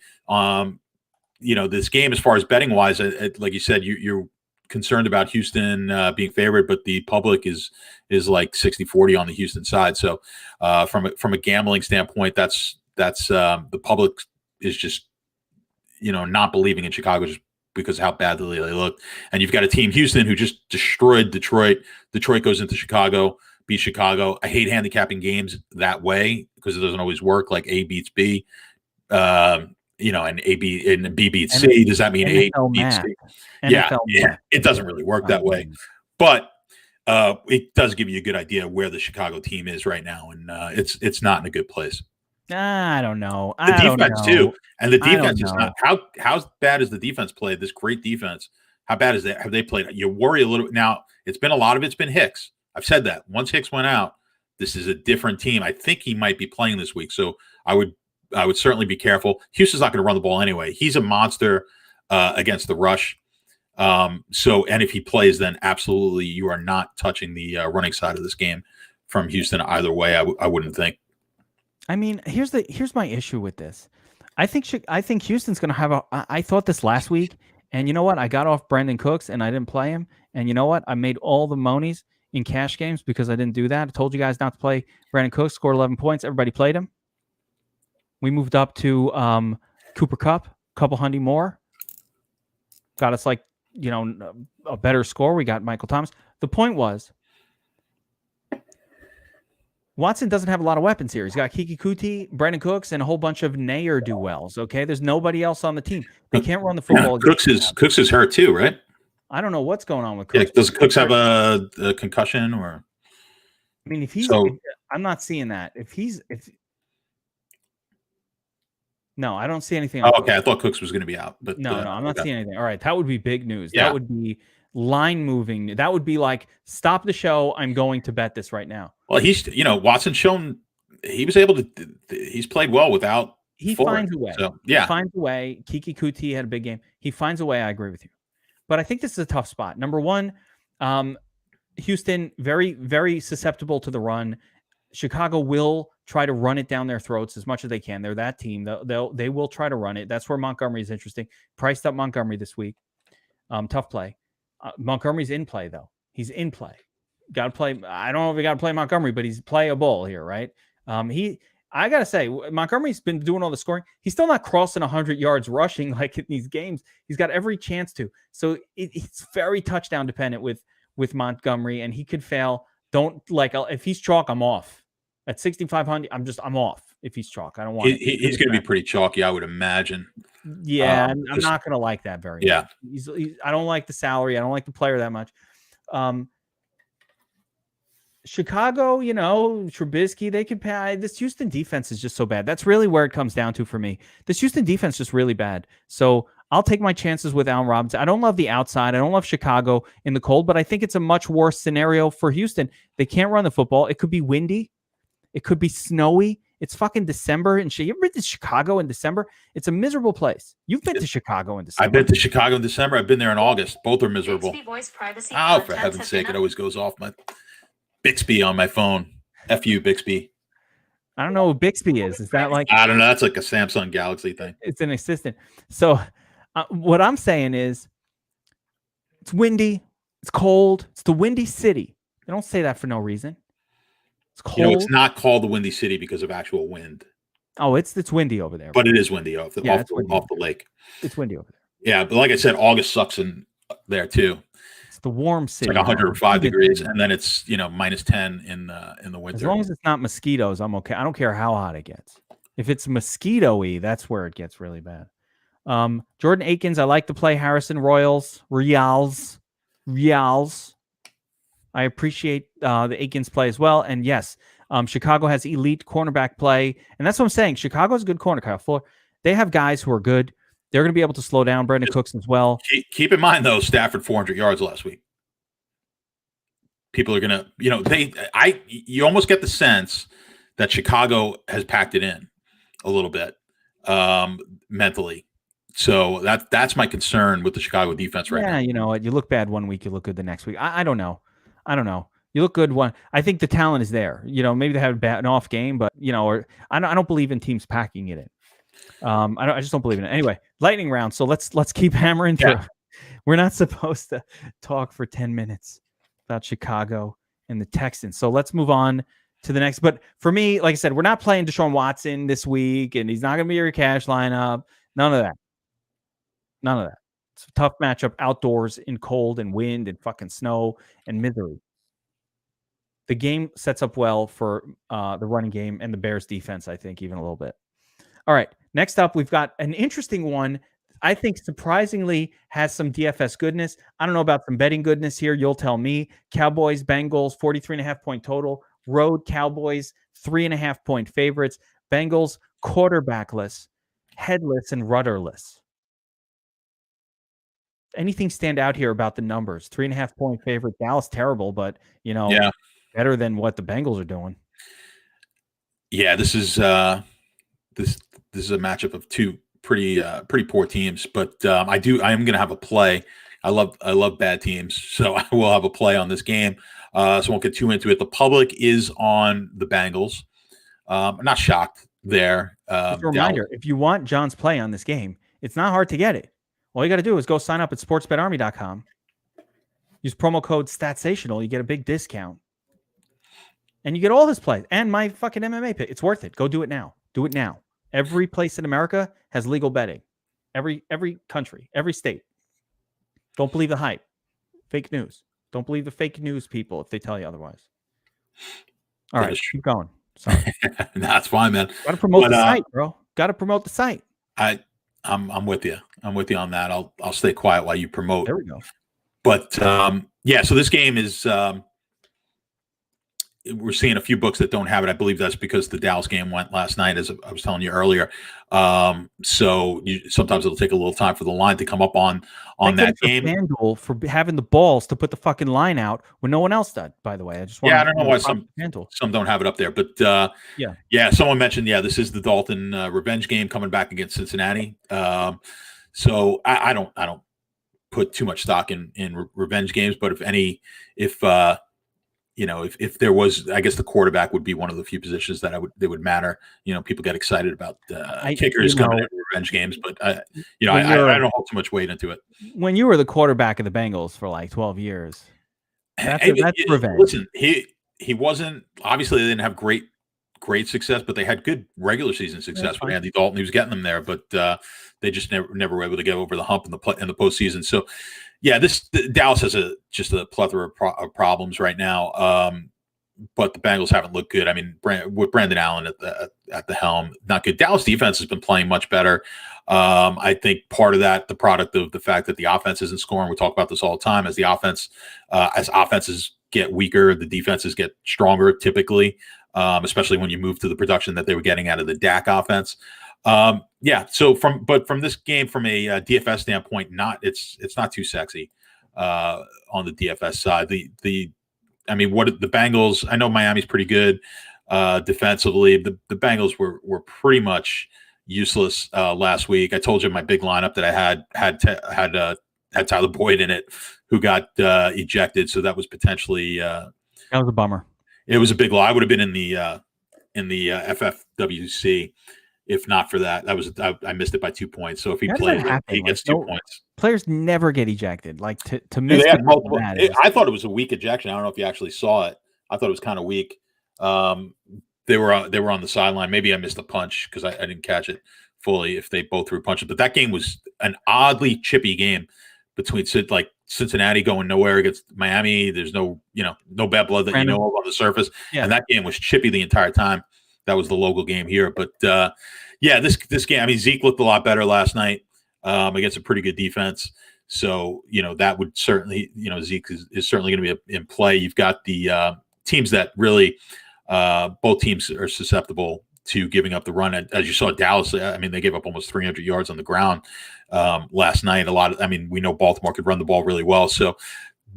This game, as far as betting wise, like you said, you're concerned about Houston being favored, but the public is like 60-40 on the Houston side. So from a gambling standpoint, that's the public is just not believing in Chicago just because of how badly they look. And you've got a team, Houston, who just destroyed Detroit. Detroit goes into Chicago, beats Chicago. I hate handicapping games that way because it doesn't always work, like A beats B. And A and B beats C. Does that mean A beats C? Yeah. It doesn't really work that way. But it does give you a good idea where the Chicago team is right now. And it's not in a good place. I don't know. The defense too, and the defense is not. How bad is the defense played? This great defense. How bad is that? Have they played? You worry a little. Now it's been a lot of it's been Hicks. I've said that. Once Hicks went out, this is a different team. I think he might be playing this week, so I would certainly be careful. Houston's not going to run the ball anyway. He's a monster against the rush. And if he plays, then absolutely you are not touching the running side of this game from Houston either way. I wouldn't think. I mean, here's my issue with this. I think Houston's going to have I thought this last week, and you know what? I got off Brandon Cooks and I didn't play him, and you know what? I made all the monies in cash games because I didn't do that. I told you guys not to play Brandon Cooks. Scored 11 points. Everybody played him. We moved up to Cooper Kupp, a couple hundred more. Got us a better score. We got Michael Thomas. The point was, Watson doesn't have a lot of weapons here. He's got Kiki Kuti, Brandon Cooks, and a whole bunch of ne'er-do-wells. Okay, there's nobody else on the team. They can't run the football. Cooks is hurt too, right? I don't know what's going on with Cooks. Yeah, does Cooks have a concussion or? I mean, I'm not seeing that. No, I don't see anything. Oh, okay. I thought Cooks was going to be out, but no, I'm not seeing anything. All right, that would be big news. Yeah. That would be line moving. That would be like, stop the show. I'm going to bet this right now. Well, Watson's shown he was able to. He's played well without. He finds a way. So, yeah, he finds a way. Kiki Kuti had a big game. He finds a way. I agree with you, but I think this is a tough spot. Number one, Houston very, very susceptible to the run. Chicago will try to run it down their throats as much as they can. They're that team. They will try to run it. That's where Montgomery is interesting. Priced up Montgomery this week. Tough play. Montgomery's in play though. He's in play. Got to play. I don't know if we got to play Montgomery, but he's playable here, right? I got to say, Montgomery's been doing all the scoring. He's still not crossing 100 yards rushing like in these games. He's got every chance to. So it's very touchdown dependent with Montgomery, and he could fail. If he's chalk, I'm off. At 6,500, I'm off if he's chalk. I don't want he's going to be pretty chalky, I would imagine. Yeah, I'm not going to like that very much. I don't like the salary. I don't like the player that much. Chicago, Trubisky, they could pay. This Houston defense is just so bad. That's really where it comes down to for me. This Houston defense is just really bad. So I'll take my chances with Allen Robinson. I don't love the outside. I don't love Chicago in the cold, but I think it's a much worse scenario for Houston. They can't run the football. It could be windy. It could be snowy. It's fucking December. And you ever been to Chicago in December? It's a miserable place. You've been to Chicago in December. I've been to Chicago in December. I've been there in August. Both are miserable. Oh, for heaven's sake. It always goes off my Bixby on my phone. F you, Bixby. I don't know who Bixby is. Is that like... I don't know. That's like a Samsung Galaxy thing. It's an assistant. So what I'm saying is it's windy. It's cold. It's the Windy City. They don't say that for no reason. It's cold. It's not called the Windy City because of actual wind. Oh, it's windy over there. But it is windy off the lake. It's windy over there. Yeah, but like I said, August sucks in there too. It's the warm city. It's like 105 degrees, and then it's minus 10 in the winter. As long as it's not mosquitoes, I'm okay. I don't care how hot it gets. If it's mosquito-y, that's where it gets really bad. Jordan Akins, I like to play Harrison Royals. I appreciate the Akins play as well. And yes, Chicago has elite cornerback play. And that's what I'm saying. Chicago's a good corner, Kyle Fuller. They have guys who are good. They're going to be able to slow down Brandon Cooks as well. Keep in mind, though, Stafford 400 yards last week. People are going to, you almost get the sense that Chicago has packed it in a little bit mentally. So that's my concern with the Chicago defense right now. Yeah, you know what? You look bad one week, you look good the next week. I don't know. You look good one. I think the talent is there. Maybe they have an off game, but I don't believe in teams packing it in. I just don't believe in it. Anyway, lightning round. So let's keep hammering through. Yeah. We're not supposed to talk for 10 minutes about Chicago and the Texans. So let's move on to the next. But for me, like I said, we're not playing Deshaun Watson this week, and he's not going to be your cash lineup. None of that. It's a tough matchup outdoors in cold and wind and fucking snow and misery. The game sets up well for the running game and the Bears defense, I think, even a little bit. All right. Next up, we've got an interesting one. I think surprisingly has some DFS goodness. I don't know about some betting goodness here. You'll tell me. Cowboys, Bengals, 43.5 point total. Road Cowboys, 3.5 point favorites. Bengals, quarterbackless, headless, and rudderless. Anything stand out here about the numbers? 3.5 point favorite. Dallas, terrible, but better than what the Bengals are doing. Yeah, this is this is a matchup of two pretty poor teams, but I am going to have a play. I love bad teams, so I will have a play on this game. So I won't get too into it. The public is on the Bengals. I'm not shocked there. Just a reminder, if you want John's play on this game, it's not hard to get it. All you got to do is go sign up at sportsbetarmy.com. Use promo code Statsational. You get a big discount. And you get all his plays and my fucking MMA pick. It's worth it. Go do it now. Do it now. Every place in America has legal betting. Every country, every state. Don't believe the hype. Fake news. Don't believe the fake news people if they tell you otherwise. All right, keep going. Sorry. That's fine, man. Got to promote the site, bro. Got to promote the site. I'm with you. I'm with you on that. I'll stay quiet while you promote. There we go. But yeah, so this game is we're seeing a few books that don't have it. I believe that's because the Dallas game went last night, as I was telling you earlier. So sometimes it'll take a little time for the line to come up on that game. FanDuel for having the balls to put the fucking line out when no one else did. By the way, I don't know why some don't have it up there, but yeah. Someone mentioned this is the Dalton revenge game coming back against Cincinnati. So I don't put too much stock in revenge games, but if there was, I guess the quarterback would be one of the few positions that they would matter. People get excited about kickers coming in revenge games, but I don't hold too much weight into it. When you were the quarterback of the Bengals for like 12 years, that's revenge. Listen, he wasn't, obviously they didn't have great success, but they had good regular season success with Andy Dalton. He was getting them there, but they just never were able to get over the hump in the postseason. So yeah, Dallas has just a plethora of problems right now. But the Bengals haven't looked good. I mean, with Brandon Allen at the helm, not good. Dallas defense has been playing much better. I think part of that, the product of the fact that the offense isn't scoring. We talk about this all the time. As offenses get weaker, the defenses get stronger typically, especially when you move to the production that they were getting out of the Dak offense. So from this game, from a DFS standpoint, it's not too sexy on the DFS side. The Bengals, I know Miami's pretty good defensively. The Bengals were pretty much useless last week. I told you my big lineup that I had Tyler Boyd in it, who got ejected. So that was potentially that was a bummer. It was a big lie. I would have been in the FFWC. If not for that, I missed it by 2 points. So if he plays, he gets 2 points. Players never get ejected. Like to miss it. I thought it was a weak ejection. I don't know if you actually saw it. I thought it was kind of weak. They were on the sideline. Maybe I missed a punch because I didn't catch it fully. If they both threw punches, but that game was an oddly chippy game between Cincinnati going nowhere against Miami. There's no bad blood that you know of on the surface, and that game was chippy the entire time. That was the local game here. But, this game, I mean, Zeke looked a lot better last night against a pretty good defense. So, that would certainly, Zeke is certainly going to be in play. You've got the teams that really both teams are susceptible to giving up the run. As you saw, Dallas, I mean, they gave up almost 300 yards on the ground last night. We know Baltimore could run the ball really well. So,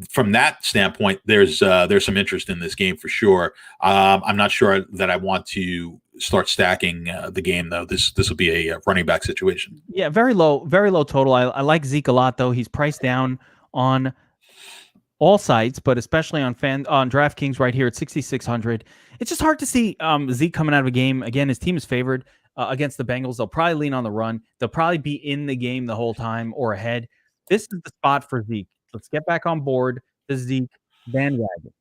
from that standpoint, there's some interest in this game for sure. I'm not sure that I want to start stacking the game though. This will be a running back situation. Yeah, very low total. I like Zeke a lot though. He's priced down on all sites, but especially on Draftkings right here at 6,600. It's just hard to see Zeke coming out of a game. Again, his team is favored against the Bengals. They'll probably lean on the run. They'll probably be in the game the whole time or ahead. This is the spot for Zeke. Let's get back on board the Zeke bandwagon.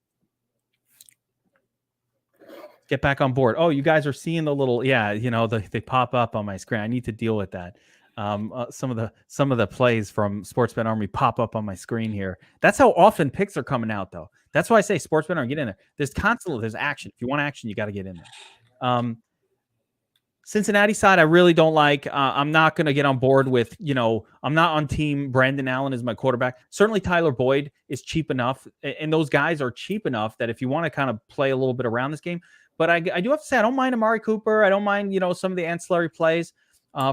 Get back on board. Oh, you guys are seeing the little, they pop up on my screen. I need to deal with that. Some of the plays from Sports Bet Army pop up on my screen here. That's how often picks are coming out, though. That's why I say Sports Bet Army, get in there. There's action. If you want action, you got to get in there. Cincinnati side, I really don't like. I'm not going to get on board with, I'm not on team Brandon Allen as my quarterback. Certainly Tyler Boyd is cheap enough, and those guys are cheap enough that if you want to kind of play a little bit around this game. But I do have to say, I don't mind Amari Cooper. I don't mind, some of the ancillary plays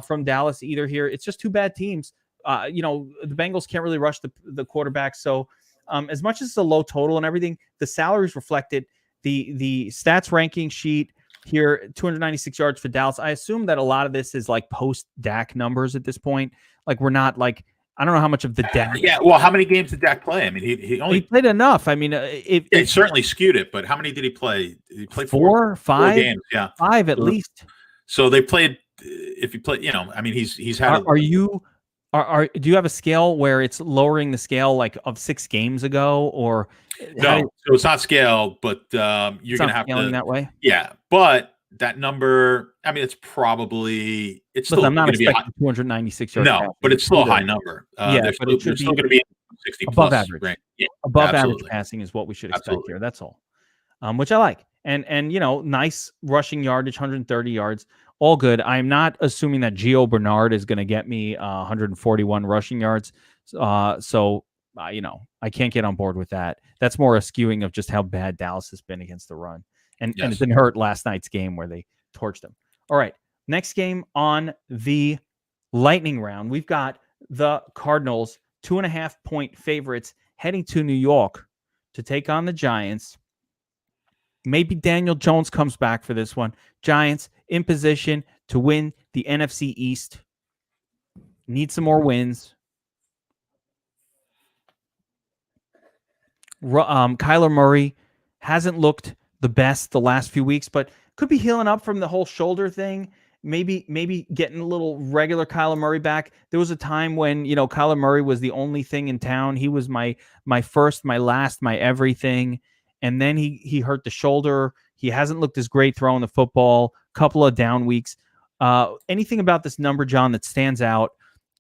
from Dallas either here. It's just two bad teams. The Bengals can't really rush the quarterback. So as much as it's a low total and everything, the salaries reflected. The stats ranking sheet here, 296 yards for Dallas. I assume that a lot of this is like post Dak numbers at this point. Like we're not like I don't know how much of the Dak. Yeah, well, how many games did Dak play? I mean, he played enough. I mean, it certainly skewed it. But how many did he play? Did he play four, five games? Yeah, 5 at least. So they played. If you play, I mean, he's had. Do you have a scale where it's lowering the scale like of 6 games ago, or no? So it's not scale, but you're going to have to that way. Yeah, but that number, I mean, it's still. I'm not expecting 296 yards. No, but it's still a high number. But they're still going to be 60 above plus average. Range. Yeah, above absolutely. average passing is what we should expect here. That's all, which I like. And nice rushing yardage, 130 yards. All good. I'm not assuming that Gio Bernard is going to get me 141 rushing yards. I can't get on board with that. That's more a skewing of just how bad Dallas has been against the run. And it didn't hurt last night's game where they torched them. All right. Next game on the lightning round, we've got the Cardinals, 2.5-point favorites, heading to New York to take on the Giants. Maybe Daniel Jones comes back for this one. Giants in position to win the NFC East. Need some more wins. Kyler Murray hasn't looked the best the last few weeks, but could be healing up from the whole shoulder thing. Maybe getting a little regular Kyler Murray back. There was a time when, Kyler Murray was the only thing in town. He was my first, my last, my everything. And then he hurt the shoulder. He hasn't looked as great throwing the football. Couple of down weeks. Anything about this number, John, that stands out?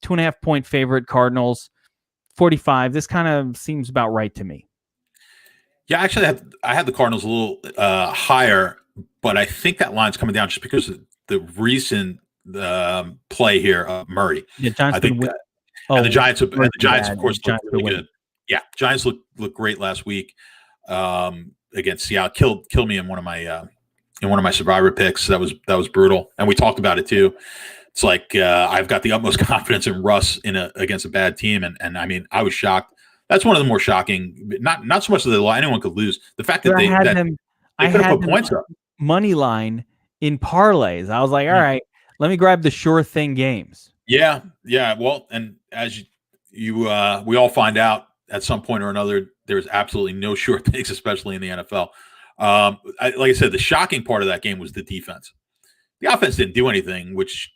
2.5-point favorite Cardinals, 45. This kind of seems about right to me. Yeah, actually, I had the Cardinals a little higher, but I think that line's coming down just because of the recent play here of Murray. Yeah, Giants. I think and the Giants, of course, look really good. Yeah, Giants look great last week against Seattle. Killed me in one of my survivor picks. That was brutal, and we talked about it too. It's like I've got the utmost confidence in Russ against a bad team, and I mean, I was shocked. That's one of the more shocking. Not so much that anyone could lose. The fact that they could have put points up. Money line in parlays. I was like, all right, let me grab the sure thing games. Yeah. Well, and as we all find out at some point or another, there's absolutely no sure things, especially in the NFL. Like I said, the shocking part of that game was the defense. The offense didn't do anything, which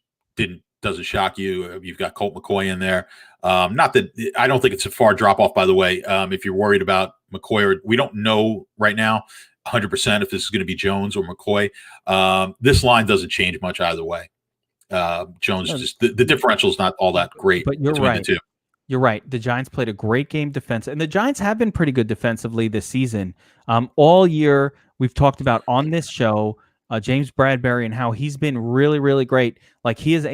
doesn't shock you. You've got Colt McCoy in there. Not that I don't think it's a far drop off, by the way. If you're worried about McCoy, we don't know right now 100% if this is going to be Jones or McCoy. This line doesn't change much either way. Jones just the differential is not all that great. But you're between right. the two. You're right. The Giants played a great game defensive, and the Giants have been pretty good defensively this season. All year, we've talked about on this show James Bradbury and how he's been really, really great. Like he is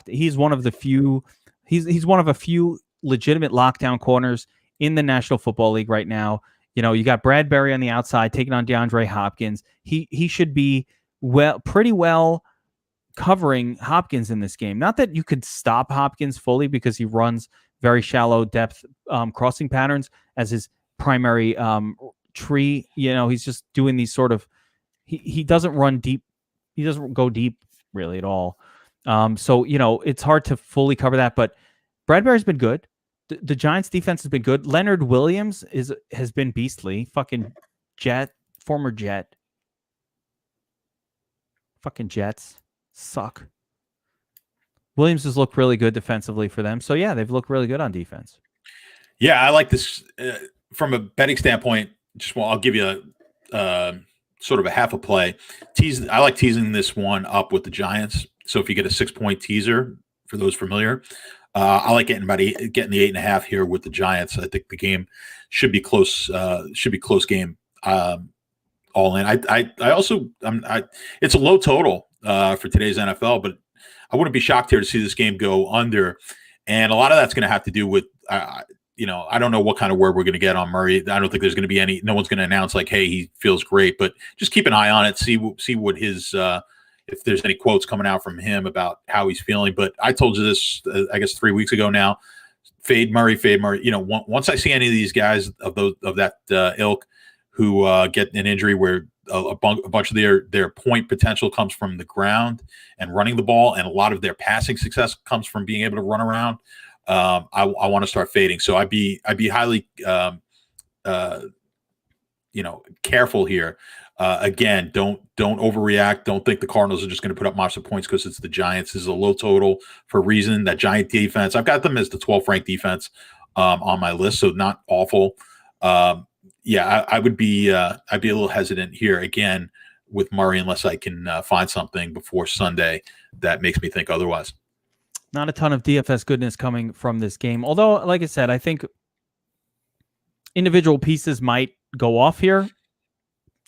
he's one of the few. He's one of a few legitimate lockdown corners in the National Football League right now. You got Bradbury on the outside taking on DeAndre Hopkins. He should be pretty well covering Hopkins in this game. Not that you could stop Hopkins fully because he runs very shallow depth crossing patterns as his primary tree. He's just doing these sort of. He doesn't run deep. He doesn't go deep really at all. So it's hard to fully cover that. But Bradbury's been good. The Giants defense has been good. Leonard Williams has been beastly. Fucking former Jet. Fucking Jets suck. Williams has looked really good defensively for them. So yeah, they've looked really good on defense. Yeah, I like this from a betting standpoint. I'll give you a sort of a half a play. I like teasing this one up with the Giants. So if you get a 6-point teaser, for those familiar, I like getting the 8.5 here with the Giants. I think the game should be close. Should be close game. All in. I also it's a low total for today's NFL, but I wouldn't be shocked here to see this game go under. And a lot of that's going to have to do with I don't know what kind of word we're going to get on Murray. I don't think there's going to be no one's going to announce like, hey, he feels great, but just keep an eye on it. See what his if there's any quotes coming out from him about how he's feeling. But I told you this, I guess 3 weeks ago now, fade Murray. Once I see any of these guys of that ilk who get an injury where a bunch of their point potential comes from the ground and running the ball, and a lot of their passing success comes from being able to run around, I want to start fading. So I'd be highly careful here. Again, don't overreact. Don't think the Cardinals are just going to put up monster points because it's the Giants. This is a low total for a reason. That Giant defense, I've got them as the 12th ranked defense on my list, so not awful. I would be I'd be a little hesitant here again with Murray unless I can find something before Sunday that makes me think otherwise. Not a ton of DFS goodness coming from this game. Although, like I said, I think individual pieces might go off here.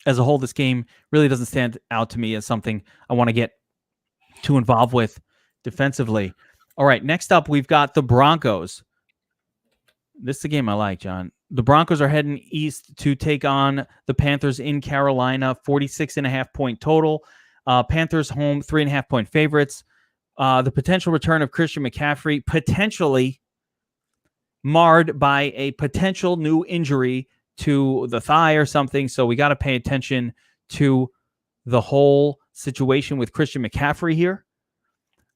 As a whole, this game really doesn't stand out to me as something I want to get too involved with defensively. All right, next up, we've got the Broncos. This is a game I like, John. The Broncos are heading east to take on the Panthers in Carolina, 46.5-point total. Panthers home, 3.5-point favorites. The potential return of Christian McCaffrey, potentially marred by a potential new injury to the thigh or something. So we got to pay attention to the whole situation with Christian McCaffrey here.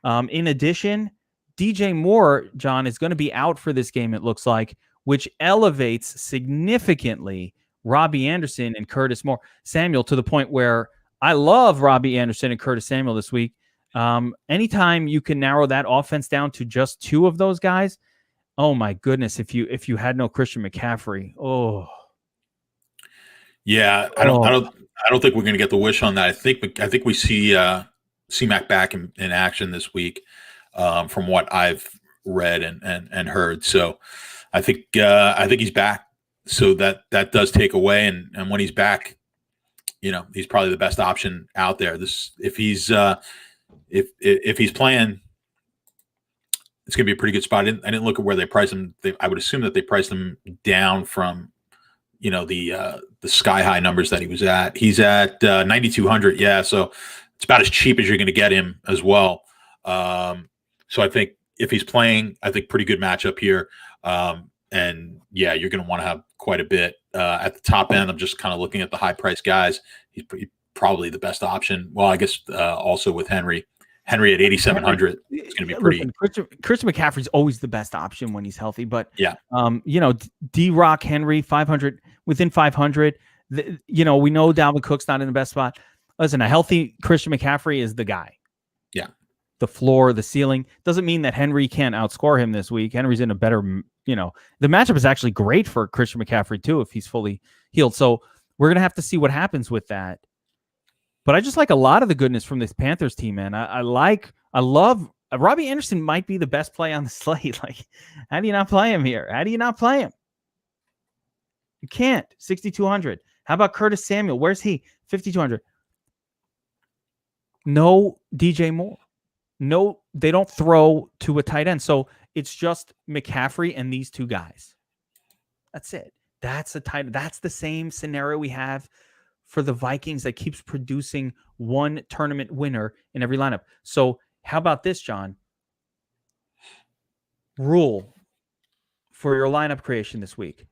In addition, DJ Moore, John, is going to be out for this game, it looks like, which elevates significantly Robbie Anderson and Curtis Samuel to the point where I love Robbie Anderson and Curtis Samuel this week. Anytime you can narrow that offense down to just two of those guys, oh my goodness, if you had no Christian McCaffrey, yeah, I don't think we're going to get the wish on that. I think we see C-Mac back in action this week, from what I've read and heard. So I think he's back. So that does take away, and when he's back, he's probably the best option out there. If he's playing, it's going to be a pretty good spot. I didn't look at where they priced him. I would assume that they priced him down from the sky high numbers that he was at. He's at 9,200. Yeah. So it's about as cheap as you're going to get him as well. So I think if he's playing, I think pretty good matchup here. And yeah, you're going to want to have quite a bit at the top end. I'm just kind of looking at the high price guys. He's probably the best option. Well, I guess also with Henry at 8,700, it's going to be pretty. Listen, Christian McCaffrey's always the best option when he's healthy, but yeah, D-Rock, Henry, 500 within 500. We know Dalvin Cook's not in the best spot. Listen, a healthy Christian McCaffrey is the guy. Yeah, the floor, the ceiling doesn't mean that Henry can't outscore him this week. Henry's in a better, the matchup is actually great for Christian McCaffrey too if he's fully healed. So we're gonna have to see what happens with that. But I just like a lot of the goodness from this Panthers team, man. I love Robbie Anderson might be the best play on the slate. Like, how do you not play him here? How do you not play him? You can't. 6,200. How about Curtis Samuel? Where's he? 5,200. No DJ Moore. No, they don't throw to a tight end. So it's just McCaffrey and these two guys. That's it. That's the same scenario we have for the Vikings that keeps producing one tournament winner in every lineup. So how about this, John? Rule for your lineup creation this week.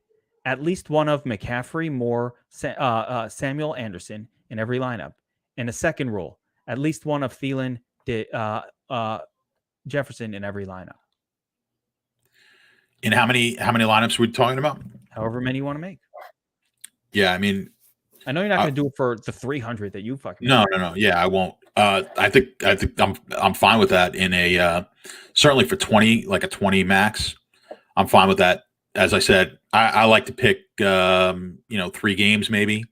At least one of McCaffrey, Moore, Samuel, Anderson in every lineup. And a second rule, at least one of Thielen, Jefferson in every lineup. And how many lineups are we talking about? However many you want to make. Yeah, I mean, I know you're not going to do it for the 300 that you fucking. No. Yeah, I won't. I think I'm fine with that in a certainly for 20, like a 20 max. I'm fine with that. As I said, I like to pick 3 games maybe,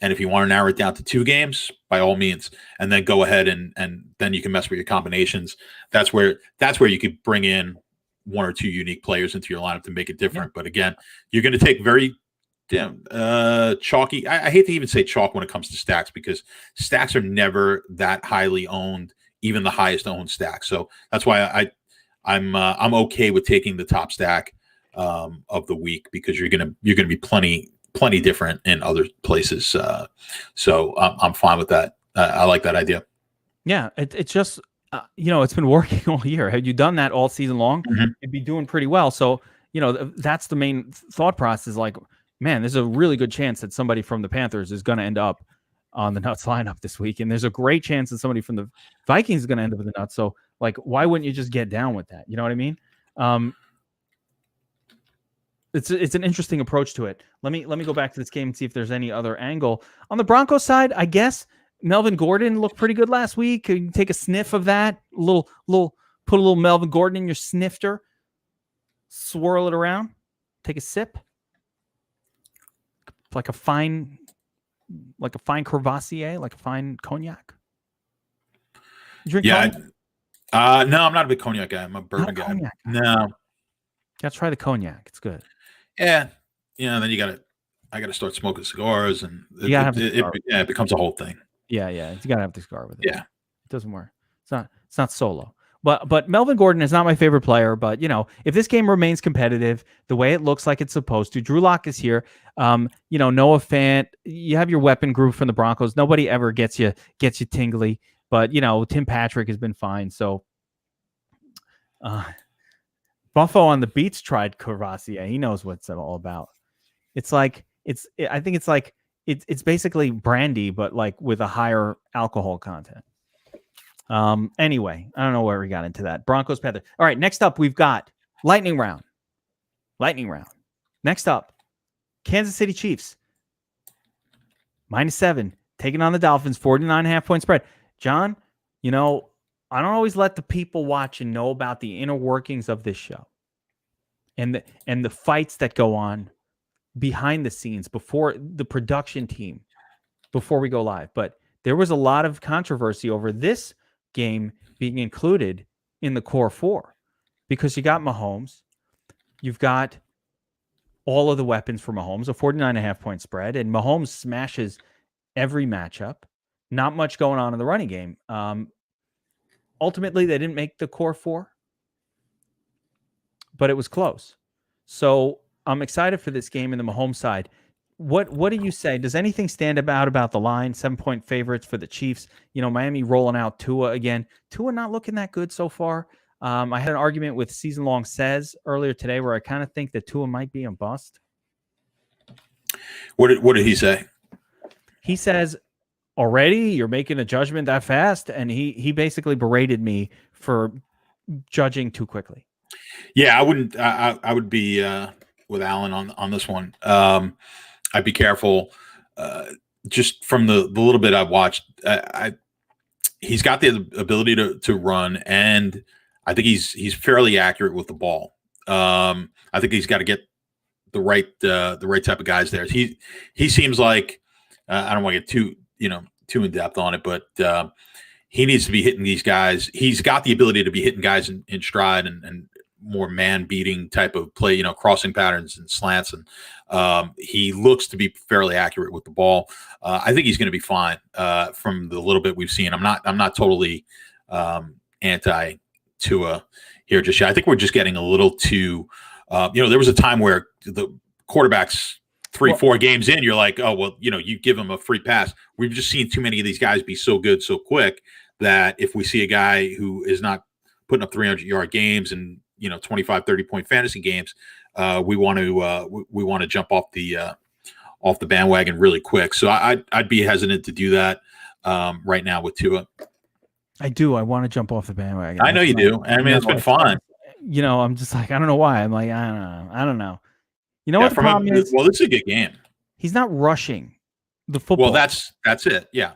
and if you want to narrow it down to 2 games, by all means, and then go ahead and then you can mess with your combinations. That's where you could bring in 1 or 2 unique players into your lineup to make it different. Yeah. But again, you're going to take very chalky. I hate to even say chalk when it comes to stacks because stacks are never that highly owned, even the highest owned stack. So that's why I'm okay with taking the top stack of the week because you're gonna be plenty different in other places. So I'm fine with that. I like that idea. Yeah, it's just it's been working all year. Had you done that all season long, mm-hmm. You'd be doing pretty well. So that's the main thought process. Like, man, there's a really good chance that somebody from the Panthers is going to end up on the Nuts lineup this week. And there's a great chance that somebody from the Vikings is going to end up with the Nuts. So, like, why wouldn't you just get down with that? You know what I mean? It's an interesting approach to it. Let me go back to this game and see if there's any other angle. On the Broncos side, I guess Melvin Gordon looked pretty good last week. You can take a sniff of that. Put a little Melvin Gordon in your snifter. Swirl it around. Take a sip. Like a fine Courvoisier, like a fine cognac. You drink cognac? No, I'm not a big cognac guy. I'm a bourbon guy. Cognac. No. Gotta try the cognac. It's good. Yeah. Then I gotta start smoking cigars, and it becomes a whole thing. Yeah. You gotta have the cigar with it. Yeah. It doesn't work. It's not solo. But Melvin Gordon is not my favorite player. But if this game remains competitive the way it looks like it's supposed to, Drew Lock is here. Noah Fant, you have your weapon group from the Broncos. Nobody ever gets you tingly. But Tim Patrick has been fine. So Buffo on the Beats tried Courvoisier. He knows what it's all about. It's basically brandy, but like with a higher alcohol content. Anyway, I don't know where we got into that. Broncos, Panthers. All right, next up, we've got lightning round. Next up, Kansas City Chiefs. -7, taking on the Dolphins, 49.5 point spread. John, I don't always let the people watching know about the inner workings of this show and the fights that go on behind the scenes before the production team, before we go live. But there was a lot of controversy over this game being included in the core four because you got Mahomes, you've got all of the weapons for Mahomes, a 49.5 point spread, and Mahomes smashes every matchup. Not much going on in the running game. Ultimately, they didn't make the core four, but it was close. So I'm excited for this game in the Mahomes side. What do you say? Does anything stand about the line? 7-point favorites for the Chiefs. Miami rolling out Tua again. Tua not looking that good so far. I had an argument with Season Long Says earlier today where I kind of think that Tua might be a bust. What did he say? He says, already you're making a judgment that fast, and he basically berated me for judging too quickly. Yeah, I wouldn't. I would be with Alan on this one. I'd be careful. Just from the little bit I've watched, he's got the ability to run, and I think he's fairly accurate with the ball. I think he's got to get the right type of guys there. He seems like I don't want to get too in depth on it, but he needs to be hitting these guys. He's got the ability to be hitting guys in stride and more man beating type of play, crossing patterns and slants. And he looks to be fairly accurate with the ball. I think he's going to be fine from the little bit we've seen. I'm not totally anti Tua here just yet. I think we're just getting a little too, there was a time where the quarterbacks 3-4 games in, you're like, oh, well, you give him a free pass. We've just seen too many of these guys be so good so quick that if we see a guy who is not putting up 300-yard games and 25, 30-point fantasy games, we want to jump off the bandwagon really quick. So I'd be hesitant to do that right now with Tua. I do. I want to jump off the bandwagon. I know you do. I mean, it's been fun. I'm just like, I don't know why. I'm like, I don't know. What the problem is? Well, this is a good game. He's not rushing the football. Well, that's it. Yeah.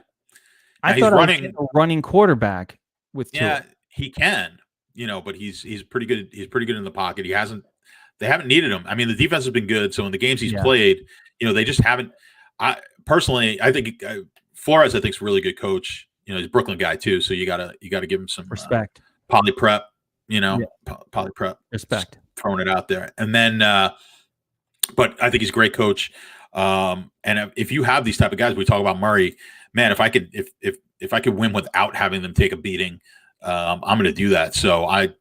I thought I was a running quarterback with Tua. Yeah, he can. But he's pretty good. He's pretty good in the pocket. They haven't needed him. I mean, the defense has been good. So in the games he's played, they just haven't. I think Flores, I think, is a really good coach. He's a Brooklyn guy too. So you gotta give him some respect. Poly prep, poly prep respect. Throwing it out there, and then. But I think he's a great coach. And if you have these type of guys, we talk about Murray, man, if I could win without having them take a beating, I'm going to do that. So I'd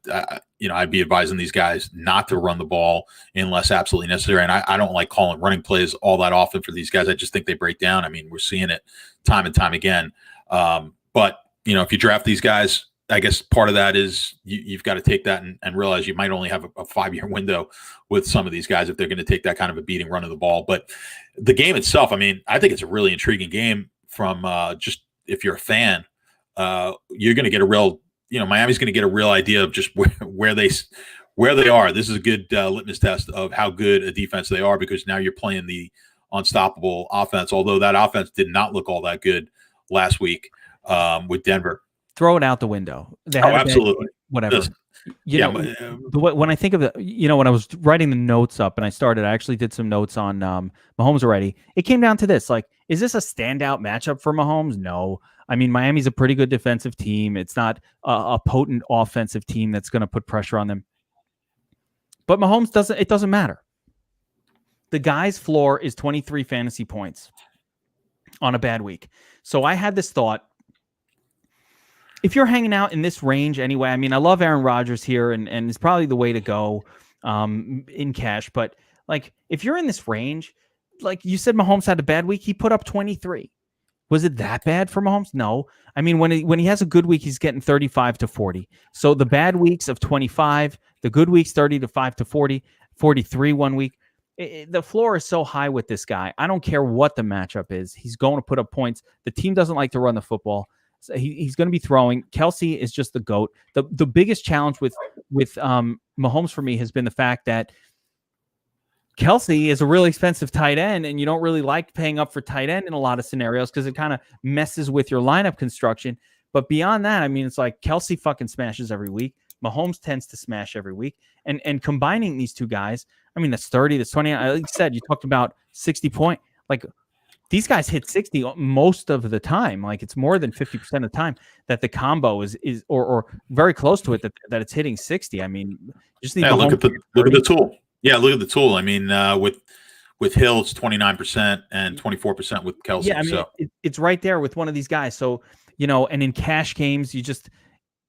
be advising these guys not to run the ball unless absolutely necessary. And I don't like calling running plays all that often for these guys. I just think they break down. I mean, we're seeing it time and time again. But if you draft these guys, I guess part of that is you've got to take that and realize you might only have a 5-year window with some of these guys if they're going to take that kind of a beating run of the ball. But the game itself, I mean, I think it's a really intriguing game from just if you're a fan, you're going to get a real, Miami's going to get a real idea of just where where they are, this is a good litmus test of how good a defense they are, because now you're playing the unstoppable offense, although that offense did not look all that good last week with Denver. Throw it out the window. Absolutely. Whatever. When I think of when I was writing the notes up and I actually did some notes on Mahomes already. It came down to this: like, is this a standout matchup for Mahomes? No. I mean, Miami's a pretty good defensive team. It's not a potent offensive team that's going to put pressure on them. But Mahomes it doesn't matter. The guy's floor is 23 fantasy points on a bad week. So I had this thought. If you're hanging out in this range anyway, I mean, I love Aaron Rodgers here, and it's probably the way to go in cash. But like, if you're in this range, like you said, Mahomes had a bad week. He put up 23. Was it that bad for Mahomes? No. I mean, when he has a good week, he's getting 35 to 40. So the bad weeks of 25, the good weeks 35 to 40, 43 1 week. The floor is so high with this guy. I don't care what the matchup is. He's going to put up points. The team doesn't like to run the football. So he's going to be throwing. Kelsey is just the GOAT. The biggest challenge with Mahomes for me has been the fact that Kelsey is a really expensive tight end, and you don't really like paying up for tight end in a lot of scenarios because it kind of messes with your lineup construction. But beyond that, I mean, it's like Kelsey fucking smashes every week. Mahomes tends to smash every week. And combining these two guys, I mean, that's 30, that's 20. Like you said, you talked about 60 point. Like, these guys hit 60 most of the time. Like, it's more than 50% of the time that the combo is or very close to it that it's hitting 60. I mean, just need look at the tool. Yeah, look at the tool. I mean, with Hill, it's 29% and 24% with Kelsey. Yeah, I mean, it's right there with one of these guys. So, and in cash games,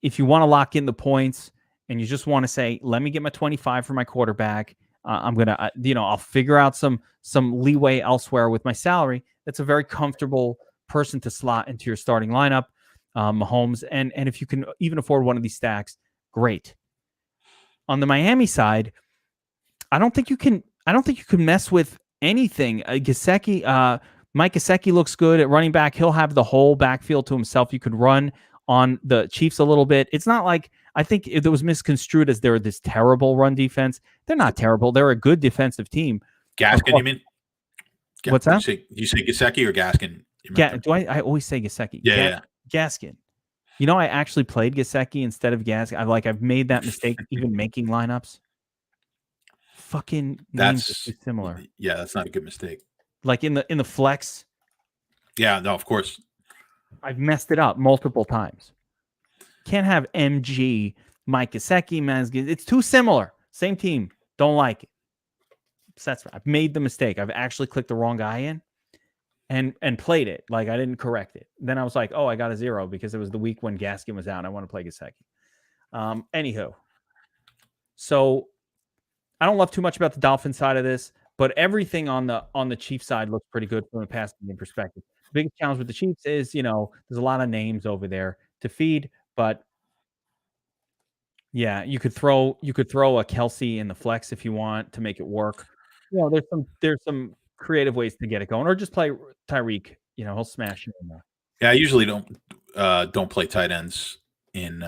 if you want to lock in the points and you just want to say, let me get my 25 for my quarterback, I'm going to, I'll figure out some leeway elsewhere with my salary. That's a very comfortable person to slot into your starting lineup, Mahomes. And if you can even afford one of these stacks, great. On the Miami side, I don't think you can mess with anything. Mike Gesicki looks good at running back. He'll have the whole backfield to himself. You could run on the Chiefs a little bit. It's not like, I think it was misconstrued as they're this terrible run defense. They're not terrible. They're a good defensive team. Gaskin, you mean? What's that? You say Gesicki or Gaskin? I always say Gesicki. Yeah. Gaskin. I actually played Gesicki instead of Gaskin. I've made that mistake even making lineups. Fucking names are too similar. Yeah, that's not a good mistake. Like in the flex. Yeah, no, of course. I've messed it up multiple times. Can't have MG, Mike Gesicki, Mazgin. It's too similar. Same team. Don't like it. So I've made the mistake. I've actually clicked the wrong guy in and played it. Like, I didn't correct it. Then I was like, oh, I got a 0 because it was the week when Gaskin was out and I want to play Gesicki. Anywho. So I don't love too much about the Dolphin side of this, but everything on the Chiefs side looks pretty good from a passing game perspective. The biggest challenge with the Chiefs is, there's a lot of names over there to feed, but yeah, you could throw a Kelsey in the flex if you want to make it work. There's some creative ways to get it going, or just play Tyreek. He'll smash you in there. Yeah, I usually don't play tight ends in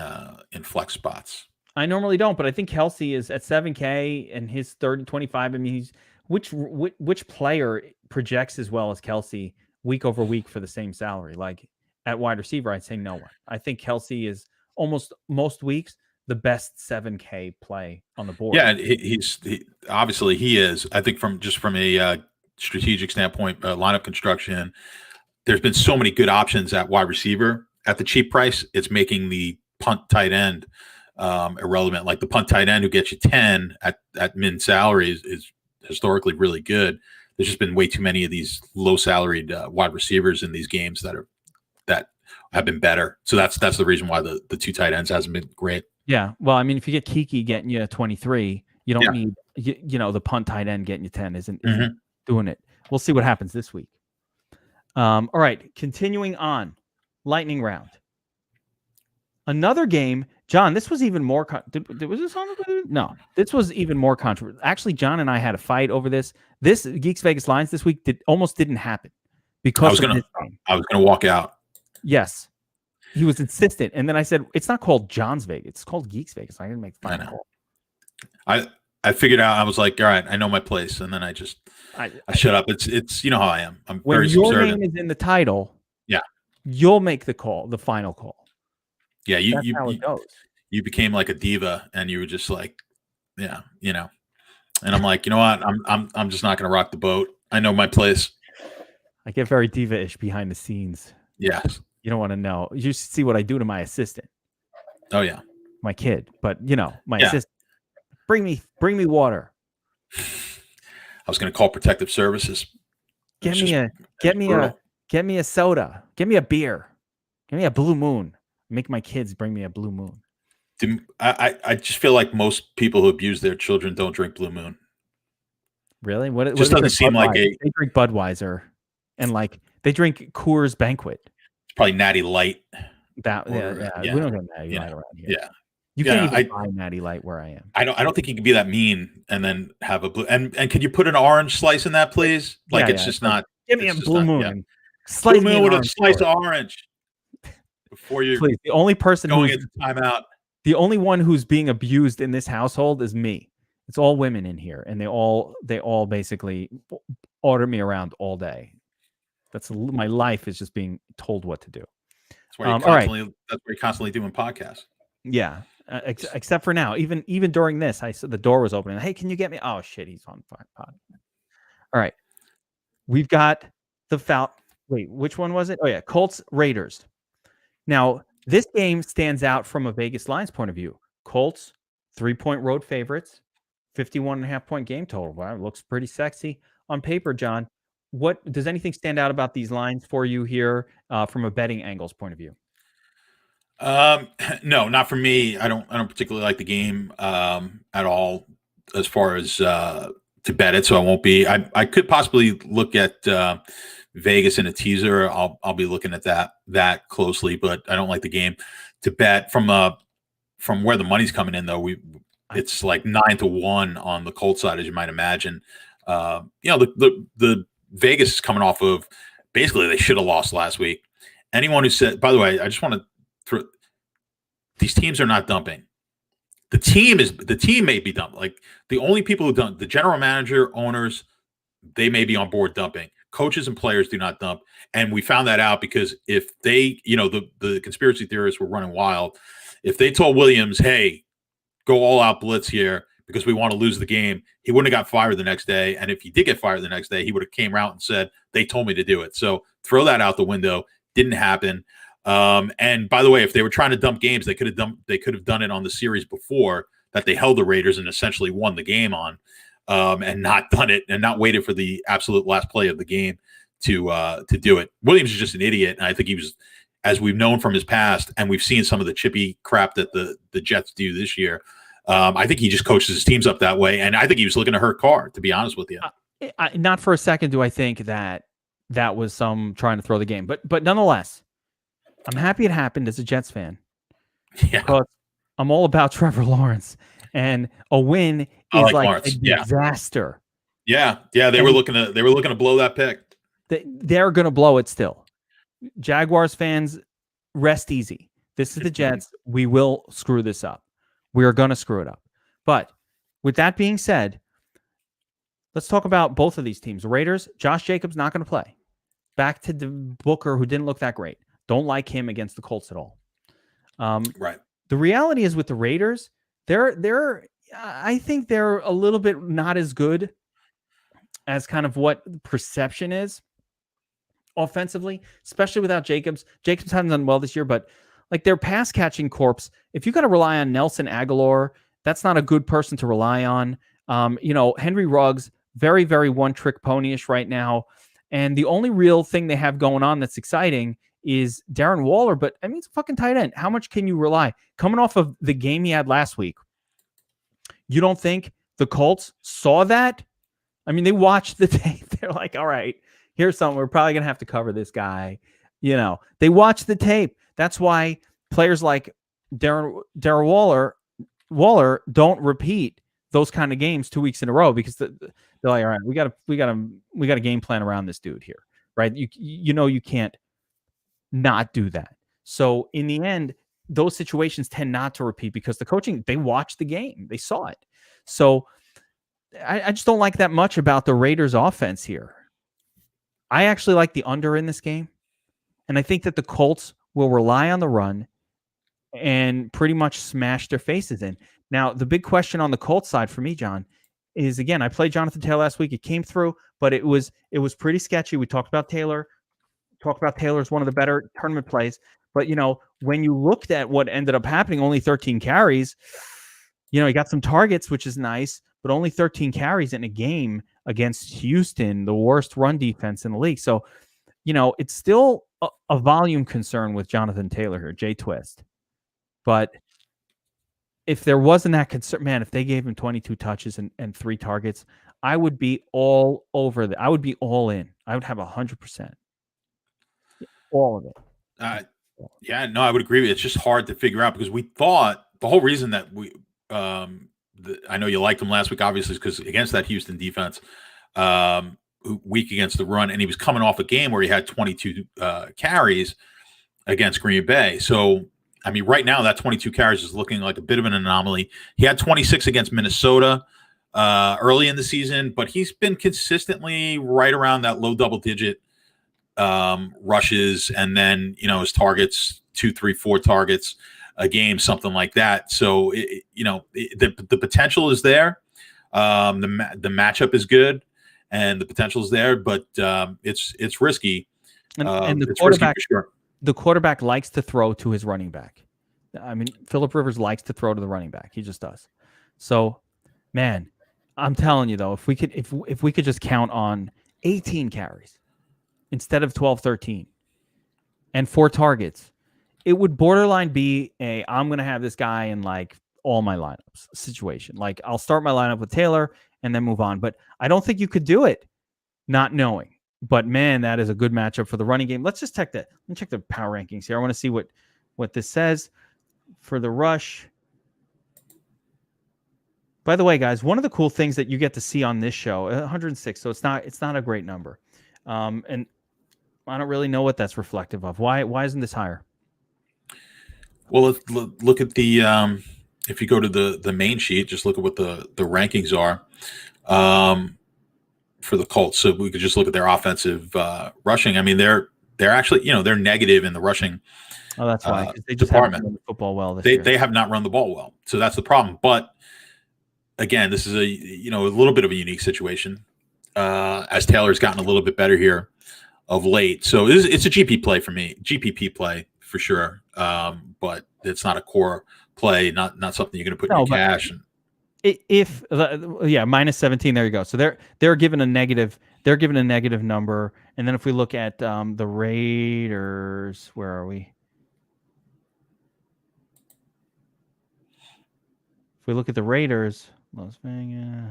flex spots. I normally don't, but I think Kelsey is at 7K and his 25. I mean, which player projects as well as Kelsey week over week for the same salary? Like, at wide receiver, I'd say no one. I think Kelsey is almost most weeks the best 7K play on the board. Yeah, obviously he is. I think from a strategic standpoint, lineup construction, there's been so many good options at wide receiver at the cheap price. It's making the punt tight end irrelevant. Like, the punt tight end who gets you 10 at min salary is historically really good. There's just been way too many of these low salaried wide receivers in these games that have been better. So that's the reason why the two tight ends hasn't been great. Yeah. Well, I mean, if you get Kiki getting you 23, you don't need, the punt tight end getting you 10 isn't doing it. We'll see what happens this week. All right. Continuing on. Lightning round. Another game. John, this was even more. Was this on? No, this was even more controversial. Actually, John and I had a fight over this. This Geeks Vegas lines this week almost didn't happen because I was gonna walk out. Yes, he was insistent, and then I said, "It's not called John's Vegas; it's called Geeks Vegas." I didn't make the final call. I figured out, I was like, all right, I know my place. And then I shut up. It's, you know how I am. I'm when very your subservient. name is in the title, Yeah. You'll make the call, the final call. Yeah. That's how it goes. You became like a diva and you were just like, yeah, you know, and I'm like, you know what? I'm just not going to rock the boat. I know my place. I get very diva-ish behind the scenes. Yeah. You don't want to know. You should see what I do to my assistant. Oh yeah. My kid, but my assistant. Bring me water. I was going to call protective services. Get me a soda. Get me a beer. Give me a Blue Moon. Make my kids bring me a Blue Moon. I just feel like most people who abuse their children don't drink Blue Moon. Really? What just doesn't seem like they drink Budweiser and they drink Coors Banquet. It's probably Natty Light. We don't get Natty Light around here. Yeah. You can't even buy Natty Light where I am. I don't think you can be that mean and then have a blue. And could you put an orange slice in that, please? It's just not. Give me a Blue Moon. Blue Moon with a slice of orange. Before you, please. The only person going into timeout. The only one who's being abused in this household is me. It's all women in here, and they all basically order me around all day. My life is just being told what to do. That's why you're constantly doing podcasts. Yeah. Except for now, even during this, I said the door was opening. Hey, can you get me? Oh shit, he's on pod. All right, we've got the Wait, which one was it? Oh yeah, Colts Raiders. Now this game stands out from a Vegas lines point of view. Colts 3-point road favorites, 51.5 point game total. Wow, it looks pretty sexy on paper, John. What does anything stand out about these lines for you here from a betting angles point of view? No, not for me. I don't particularly like the game at all as far as to bet it, so I won't be. I could possibly look at Vegas in a teaser. I'll be looking at that closely, but I don't like the game to bet from where the money's coming in though. It's like 9-1 on the Colts side, as you might imagine. The Vegas is coming off of basically they should have lost last week. Anyone who said, by the way, I just want to. These teams are not dumping. The team may be dumping. Like the only people who dump, the general manager, owners, they may be on board dumping. Coaches and players do not dump. And we found that out because if they, the conspiracy theorists were running wild. If they told Williams, hey, go all out blitz here because we want to lose the game, he wouldn't have got fired the next day. And if he did get fired the next day, he would have came out and said, they told me to do it. So throw that out the window. Didn't happen. And by the way, if they were trying to dump games, they could have done it on the series before that they held the Raiders and essentially won the game on, and not done it and not waited for the absolute last play of the game to do it. Williams is just an idiot. And I think he was, as we've known from his past, and we've seen some of the chippy crap that the Jets do this year. I think he just coaches his teams up that way. And I think he was looking to hurt Carr, to be honest with you. Not for a second do I think that was some trying to throw the game, but nonetheless, I'm happy it happened as a Jets fan. Yeah. Because I'm all about Trevor Lawrence, and a win is like Lawrence. A disaster. Yeah. They were looking to blow that pick. They're going to blow it still. Jaguars fans, rest easy. This is the Jets. We will screw this up. We are going to screw it up. But with that being said, let's talk about both of these teams. Raiders, Josh Jacobs not going to play. Back to the Booker, who didn't look that great. Don't like him against the Colts at all. Right. The reality is with the Raiders, I think they're a little bit not as good as kind of what perception is offensively, especially without Jacobs. Jacobs hasn't done well this year, but like their pass catching corpse, if you got to rely on Nelson Aguilar, that's not a good person to rely on. Henry Ruggs, very, very one trick ponyish right now. And the only real thing they have going on that's exciting is Darren Waller, but I mean, it's a fucking tight end. How much can you rely? Coming off of the game he had last week, you don't think the Colts saw that? I mean, they watched the tape. They're like, all right, here's something. We're probably going to have to cover this guy. They watched the tape. That's why players like Darren Waller don't repeat those kind of games 2 weeks in a row because they're like, all right, we got a game plan around this dude here, right? You can't not do that. So in the end, those situations tend not to repeat because the coaching, they watched the game, they saw it. So I just don't like that much about the Raiders offense here. I actually like the under in this game. And I think that the Colts will rely on the run and pretty much smash their faces in. Now, the big question on the Colts side for me, John, is, again, I played Jonathan Taylor last week. It came through, but it was pretty sketchy. We talked about Taylor. Taylor's one of the better tournament plays. But, when you looked at what ended up happening, only 13 carries, he got some targets, which is nice, but only 13 carries in a game against Houston, the worst run defense in the league. So, it's still a volume concern with Jonathan Taylor here, Jay Twist. But if there wasn't that concern, man, if they gave him 22 touches and 3 targets, I would be all over that. I would be all in. I would have 100%. All of it. Yeah, no, I would agree with you. It's just hard to figure out because we thought the whole reason that I know you liked him last week, obviously, is because against that Houston defense, weak against the run, and he was coming off a game where he had 22 carries against Green Bay. So, I mean, right now that 22 carries is looking like a bit of an anomaly. He had 26 against Minnesota early in the season, but he's been consistently right around that low double-digit rushes, and then his targets 2, 3, 4 targets a game, something like that. So the potential is there. The matchup is good, and the potential is there, but it's risky. And the it's quarterback, risky for sure. The quarterback likes to throw to his running back. I mean, Phillip Rivers likes to throw to the running back. He just does. So, man, I'm telling you though, if we could just count on 18 carries instead of 12, 13 and 4 targets, it would borderline be I'm going to have this guy in like all my lineups situation. Like I'll start my lineup with Taylor and then move on. But I don't think you could do it not knowing. But man, that is a good matchup for the running game. Let's just check that. Let me check the power rankings here. I want to see what this says for the rush. By the way, guys, one of the cool things that you get to see on this show, 106. So it's not a great number. And I don't really know what that's reflective of. Why isn't this higher? Well, let's look at the if you go to the main sheet, just look at what the rankings are for the Colts. So we could just look at their offensive rushing. I mean, they're actually they're negative in the rushing. Oh, that's why, 'cause they just department. haven't run the football well this year. They have not run the ball well, so that's the problem. But again, this is a little bit of a unique situation as Taylor's gotten a little bit better here of late. So it's a GPP play for sure. But it's not a core play, not something you're going to put in your cash. If minus 17, there you go. So they're given a negative. They're given a negative number, and then if we look at the Raiders, where are we? If we look at the Raiders, Las Vegas.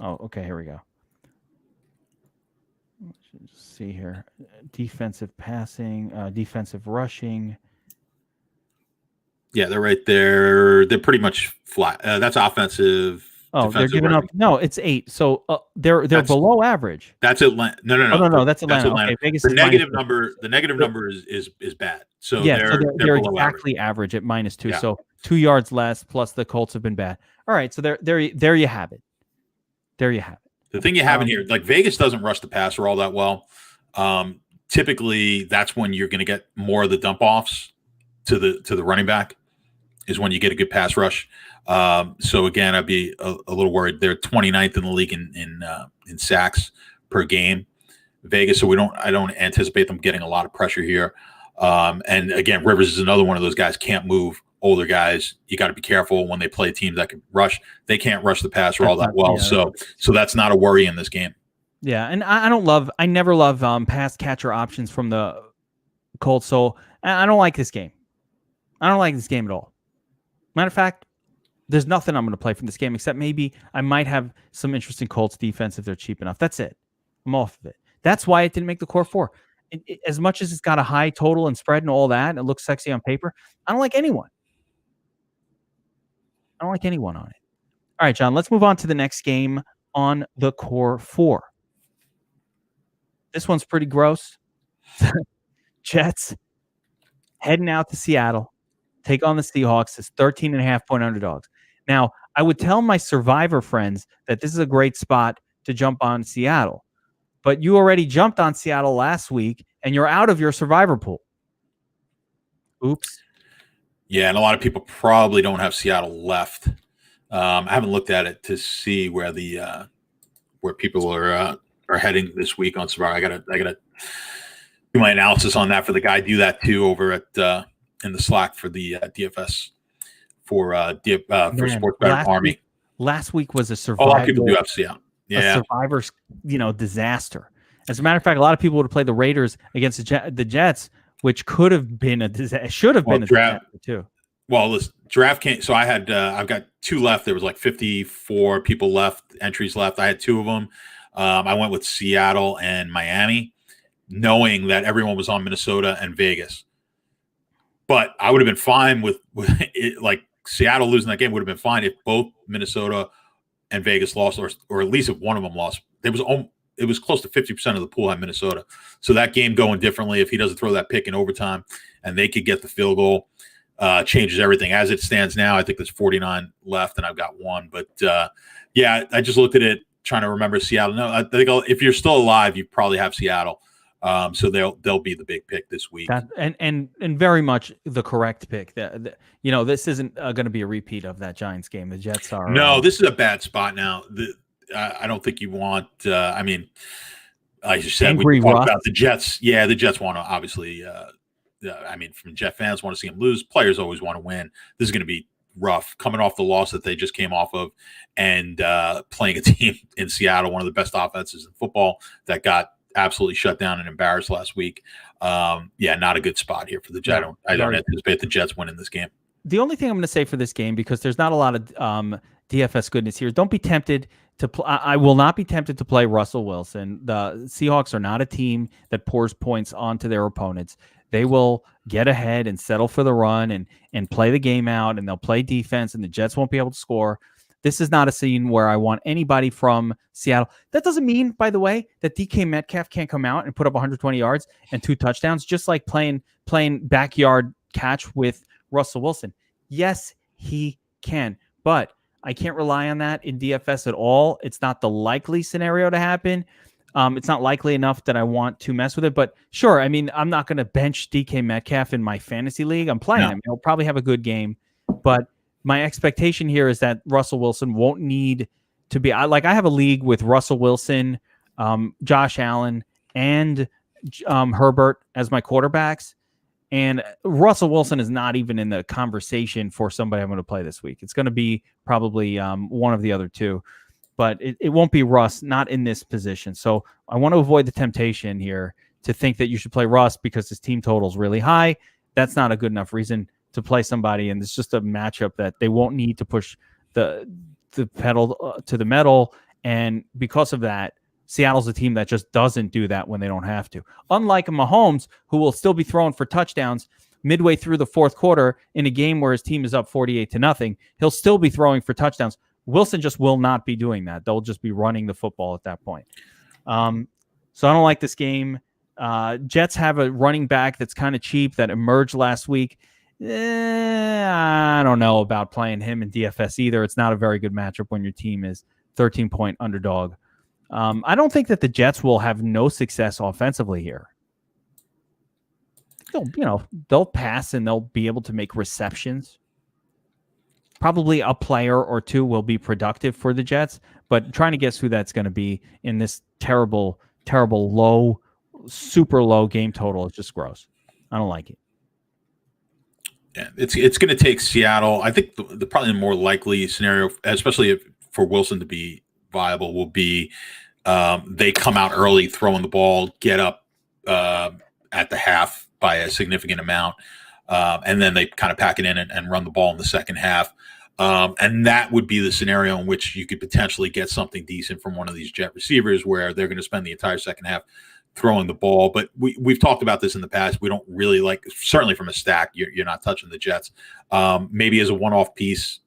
Oh, okay. Here we go. Let's see here. Defensive passing, defensive rushing. Yeah, they're right there. They're pretty much flat. That's offensive. Oh, they're giving up. No, it's 8. So they're below average. That's Atlanta. No. No. That's Atlanta. Okay, Vegas the negative number. The negative number is bad. So yeah, they're exactly average at -2. Yeah. So 2 yards less. Plus the Colts have been bad. All right. So there you have it. There you have it. The thing you have in here, like Vegas doesn't rush the passer all that well. Typically, that's when you're going to get more of the dump offs to the running back. Is when you get a good pass rush. So again, I'd be a little worried. They're 29th in the league in sacks per game, Vegas. So I don't anticipate them getting a lot of pressure here. And again, Rivers is another one of those guys can't move. Older guys, you got to be careful when they play teams that can rush. They can't rush the passer all that well. Yeah, so that's not a worry in this game. Yeah, and I never love pass catcher options from the Colts. So I don't like this game. I don't like this game at all. Matter of fact, there's nothing I'm going to play from this game except maybe I might have some interesting Colts defense if they're cheap enough. That's it. I'm off of it. That's why it didn't make the core 4. As much as it's got a high total and spread and all that, and it looks sexy on paper, I don't like anyone. I don't like anyone on it. All right, John, let's move on to the next game on the core 4. This one's pretty gross. Jets heading out to Seattle. Take on the Seahawks as 13.5-point underdogs. Now, I would tell my survivor friends that this is a great spot to jump on Seattle. But you already jumped on Seattle last week, and you're out of your survivor pool. Oops. Yeah, and a lot of people probably don't have Seattle left. I haven't looked at it to see where the where people are heading this week on Survivor. I gotta do my analysis on that for the guy. Do that too over at in the Slack for the DFS for Sports Betting Army. Last week was a survivor. A lot of people do have Seattle. Yeah, a survivor's disaster. As a matter of fact, a lot of people would have played the Raiders against the Jets, which could have been a disaster. Should have been a disaster too. Well, listen, Draftkings. So I had I've got 2 left. There was like 54 people left, entries left. I had 2 of them. I went with Seattle and Miami, knowing that everyone was on Minnesota and Vegas. But I would have been fine with it, like Seattle losing that game would have been fine if both Minnesota and Vegas lost, or at least if one of them lost. It was close to 50% of the pool had Minnesota. So that game going differently, if he doesn't throw that pick in overtime and they could get the field goal, changes everything. As it stands now, I think there's 49 left and I've got 1. But yeah, I just looked at it trying to remember Seattle. No, I think if you're still alive, you probably have Seattle. So they'll be the big pick this week. And very much the correct pick. This isn't going to be a repeat of that Giants game. The Jets are. No, this is a bad spot now. I don't think you want. I mean, like you said, we talked about the Jets. Yeah, the Jets want to obviously. I mean, from Jet fans want to see them lose. Players always want to win. This is going to be rough coming off the loss that they just came off of, and playing a team in Seattle, one of the best offenses in football, that got absolutely shut down and embarrassed last week. Yeah, not a good spot here for the Jets. I don't anticipate the Jets winning this game. The only thing I'm going to say for this game, because there's not a lot of DFS goodness here, don't be tempted to I will not be tempted to play Russell Wilson. The Seahawks are not a team that pours points onto their opponents. They will get ahead and settle for the run and play the game out, and they'll play defense, and the Jets won't be able to score. This is not a scene where I want anybody from Seattle. That doesn't mean, by the way, that DK Metcalf can't come out and put up 120 yards and 2 touchdowns, just like playing backyard catch with Russell Wilson. Yes, he can, but I can't rely on that in DFS at all. It's not the likely scenario to happen. It's not likely enough that I want to mess with it. But sure, I mean, I'm not going to bench DK Metcalf in my fantasy league. I'm playing him. He'll probably have a good game, but my expectation here is that Russell Wilson won't need to be. I have a league with Russell Wilson, Josh Allen, and Herbert as my quarterbacks. And Russell Wilson is not even in the conversation for somebody I'm going to play this week. It's going to be probably one of the other two, but it won't be Russ, not in this position. So I want to avoid the temptation here to think that you should play Russ because his team total is really high. That's not a good enough reason to play somebody, and it's just a matchup that they won't need to push the pedal to the metal. And because of that, Seattle's a team that just doesn't do that when they don't have to. Unlike Mahomes, who will still be throwing for touchdowns midway through the fourth quarter in a game where his team is up 48-0, he'll still be throwing for touchdowns. Wilson just will not be doing that. They'll just be running the football at that point. So I don't like this game. Jets have a running back that's kind of cheap that emerged last week. I don't know about playing him in DFS either. It's not a very good matchup when your team is 13-point underdog. I don't think that the Jets will have no success offensively here. They'll pass and they'll be able to make receptions. Probably a player or two will be productive for the Jets, but trying to guess who that's going to be in this terrible, terrible low, super low game total is just gross. I don't like it. Yeah, it's going to take Seattle. I think the probably the more likely scenario, especially for Wilson to be viable, will be they come out early, throwing the ball, get up at the half by a significant amount, and then they kind of pack it in and run the ball in the second half. And that would be the scenario in which you could potentially get something decent from one of these Jet receivers where they're going to spend the entire second half throwing the ball. But we've talked about this in the past. We don't really like, certainly from a stack, you're not touching the Jets. Maybe as a one-off piece,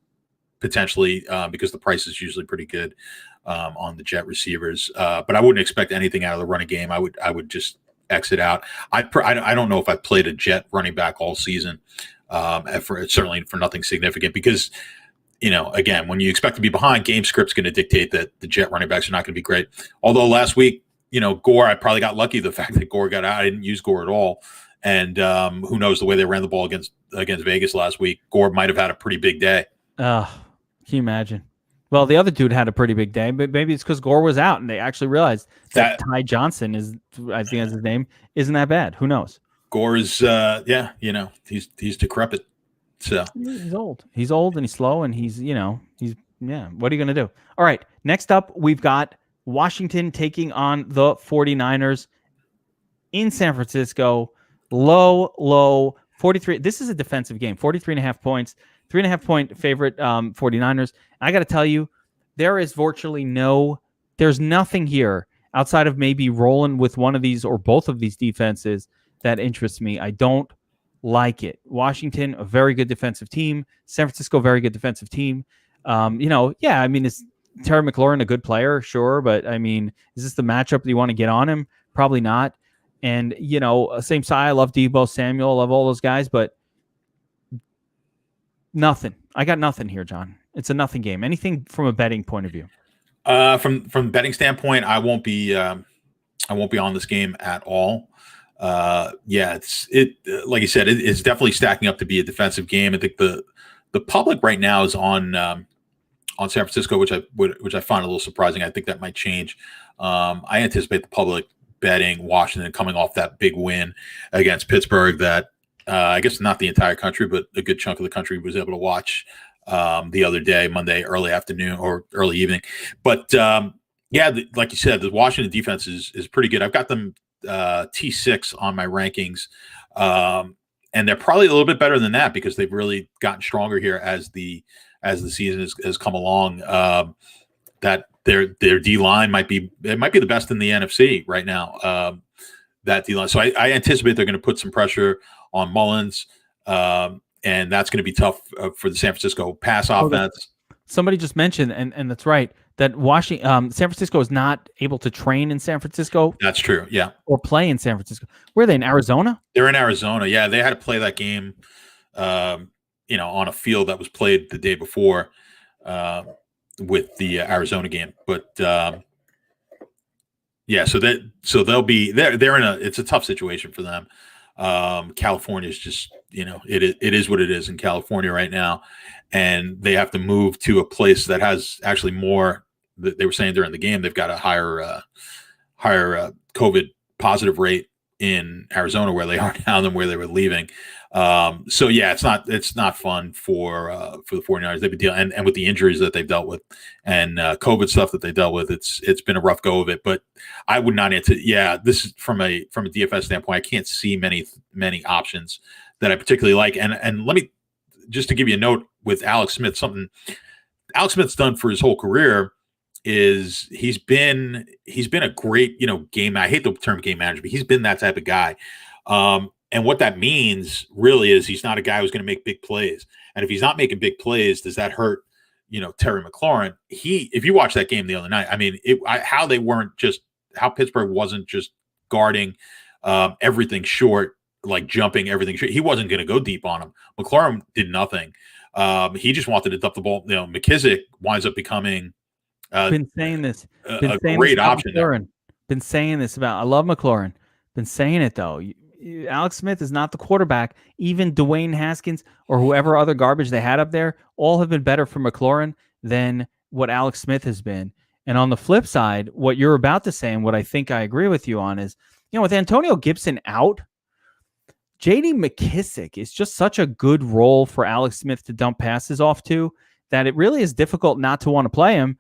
potentially, because the price is usually pretty good on the Jet receivers. But I wouldn't expect anything out of the running game. I would just exit out. I don't know if I played a Jet running back all season, certainly for nothing significant, because again, when you expect to be behind, game script's going to dictate that the Jet running backs are not going to be great. Although last week, Gore, I probably got lucky. The fact that Gore got out, I didn't use Gore at all. And who knows the way they ran the ball against Vegas last week. Gore might have had a pretty big day. Can you imagine? Well, the other dude had a pretty big day, but maybe it's because Gore was out and they actually realized that Ty Johnson I think that's his name, isn't that bad. Who knows? Gore is, he's decrepit. So he's old. He's old and he's slow and he's what are you going to do? All right. Next up, we've got Washington taking on the 49ers in San Francisco. Low 43. This is a defensive game. 43.5 points, 3.5 point favorite 49ers. I got to tell you, there's nothing here outside of maybe rolling with one of these or both of these defenses that interests me. I don't like it. Washington, a very good defensive team. San Francisco, very good defensive team. Is Terry McLaurin a good player? Sure. But is this the matchup that you want to get on him? Probably not. And, same side, I love Deebo Samuel, I love all those guys, but nothing. I got nothing here, John. It's a nothing game. Anything from a betting point of view? From betting standpoint, I won't be on this game at all. Like you said, it's definitely stacking up to be a defensive game. I think the public right now is on San Francisco, which I find a little surprising. I think that might change. I anticipate the public betting Washington coming off that big win against Pittsburgh that I guess not the entire country, but a good chunk of the country was able to watch the other day, Monday, early afternoon or early evening. But like you said, the Washington defense is pretty good. I've got them T6 on my rankings. And they're probably a little bit better than that because they've really gotten stronger here as the season has come along. That their D line might be the best in the NFC right now. That D line, so I anticipate they're going to put some pressure on Mullins, and that's going to be tough for the San Francisco pass offense. Somebody just mentioned, and that's right, that San Francisco is not able to train in San Francisco. That's true, yeah. Or play in San Francisco. Where are they, in Arizona? They're in Arizona, yeah. They had to play that game, on a field that was played the day before with the Arizona game. But so they'll be they're in it's a tough situation for them. California is just it is what it is in California right now, and they have to move to a place that has actually more. They were saying during the game they've got a higher COVID positive rate in Arizona where they are now than where they were leaving. It's not fun for the 49ers. They've been dealing and with the injuries that they've dealt with and COVID stuff that they dealt with. It's been a rough go of it, but I would not anticipate. This is from a DFS standpoint. I can't see many options that I particularly like. And let me just to give you a note with Alex Smith. Something Alex Smith's done for his whole career is he's been a great game. I hate the term game manager, but he's been that type of guy. And what that means really is he's not a guy who's going to make big plays. And if he's not making big plays, does that hurt, Terry McLaurin? If you watch that game the other night, how Pittsburgh wasn't just guarding everything short, like jumping everything short. He wasn't going to go deep on him. McLaurin did nothing. He just wanted to dump the ball. McKissick winds up becoming been saying this. A great option. Been saying this about. I love McLaurin. Been saying it though. Alex Smith is not the quarterback. Even Dwayne Haskins or whoever other garbage they had up there, all have been better for McLaurin than what Alex Smith has been. And on the flip side, what you're about to say and what I think I agree with you on is, with Antonio Gibson out, J.D. McKissick is just such a good role for Alex Smith to dump passes off to that it really is difficult not to want to play him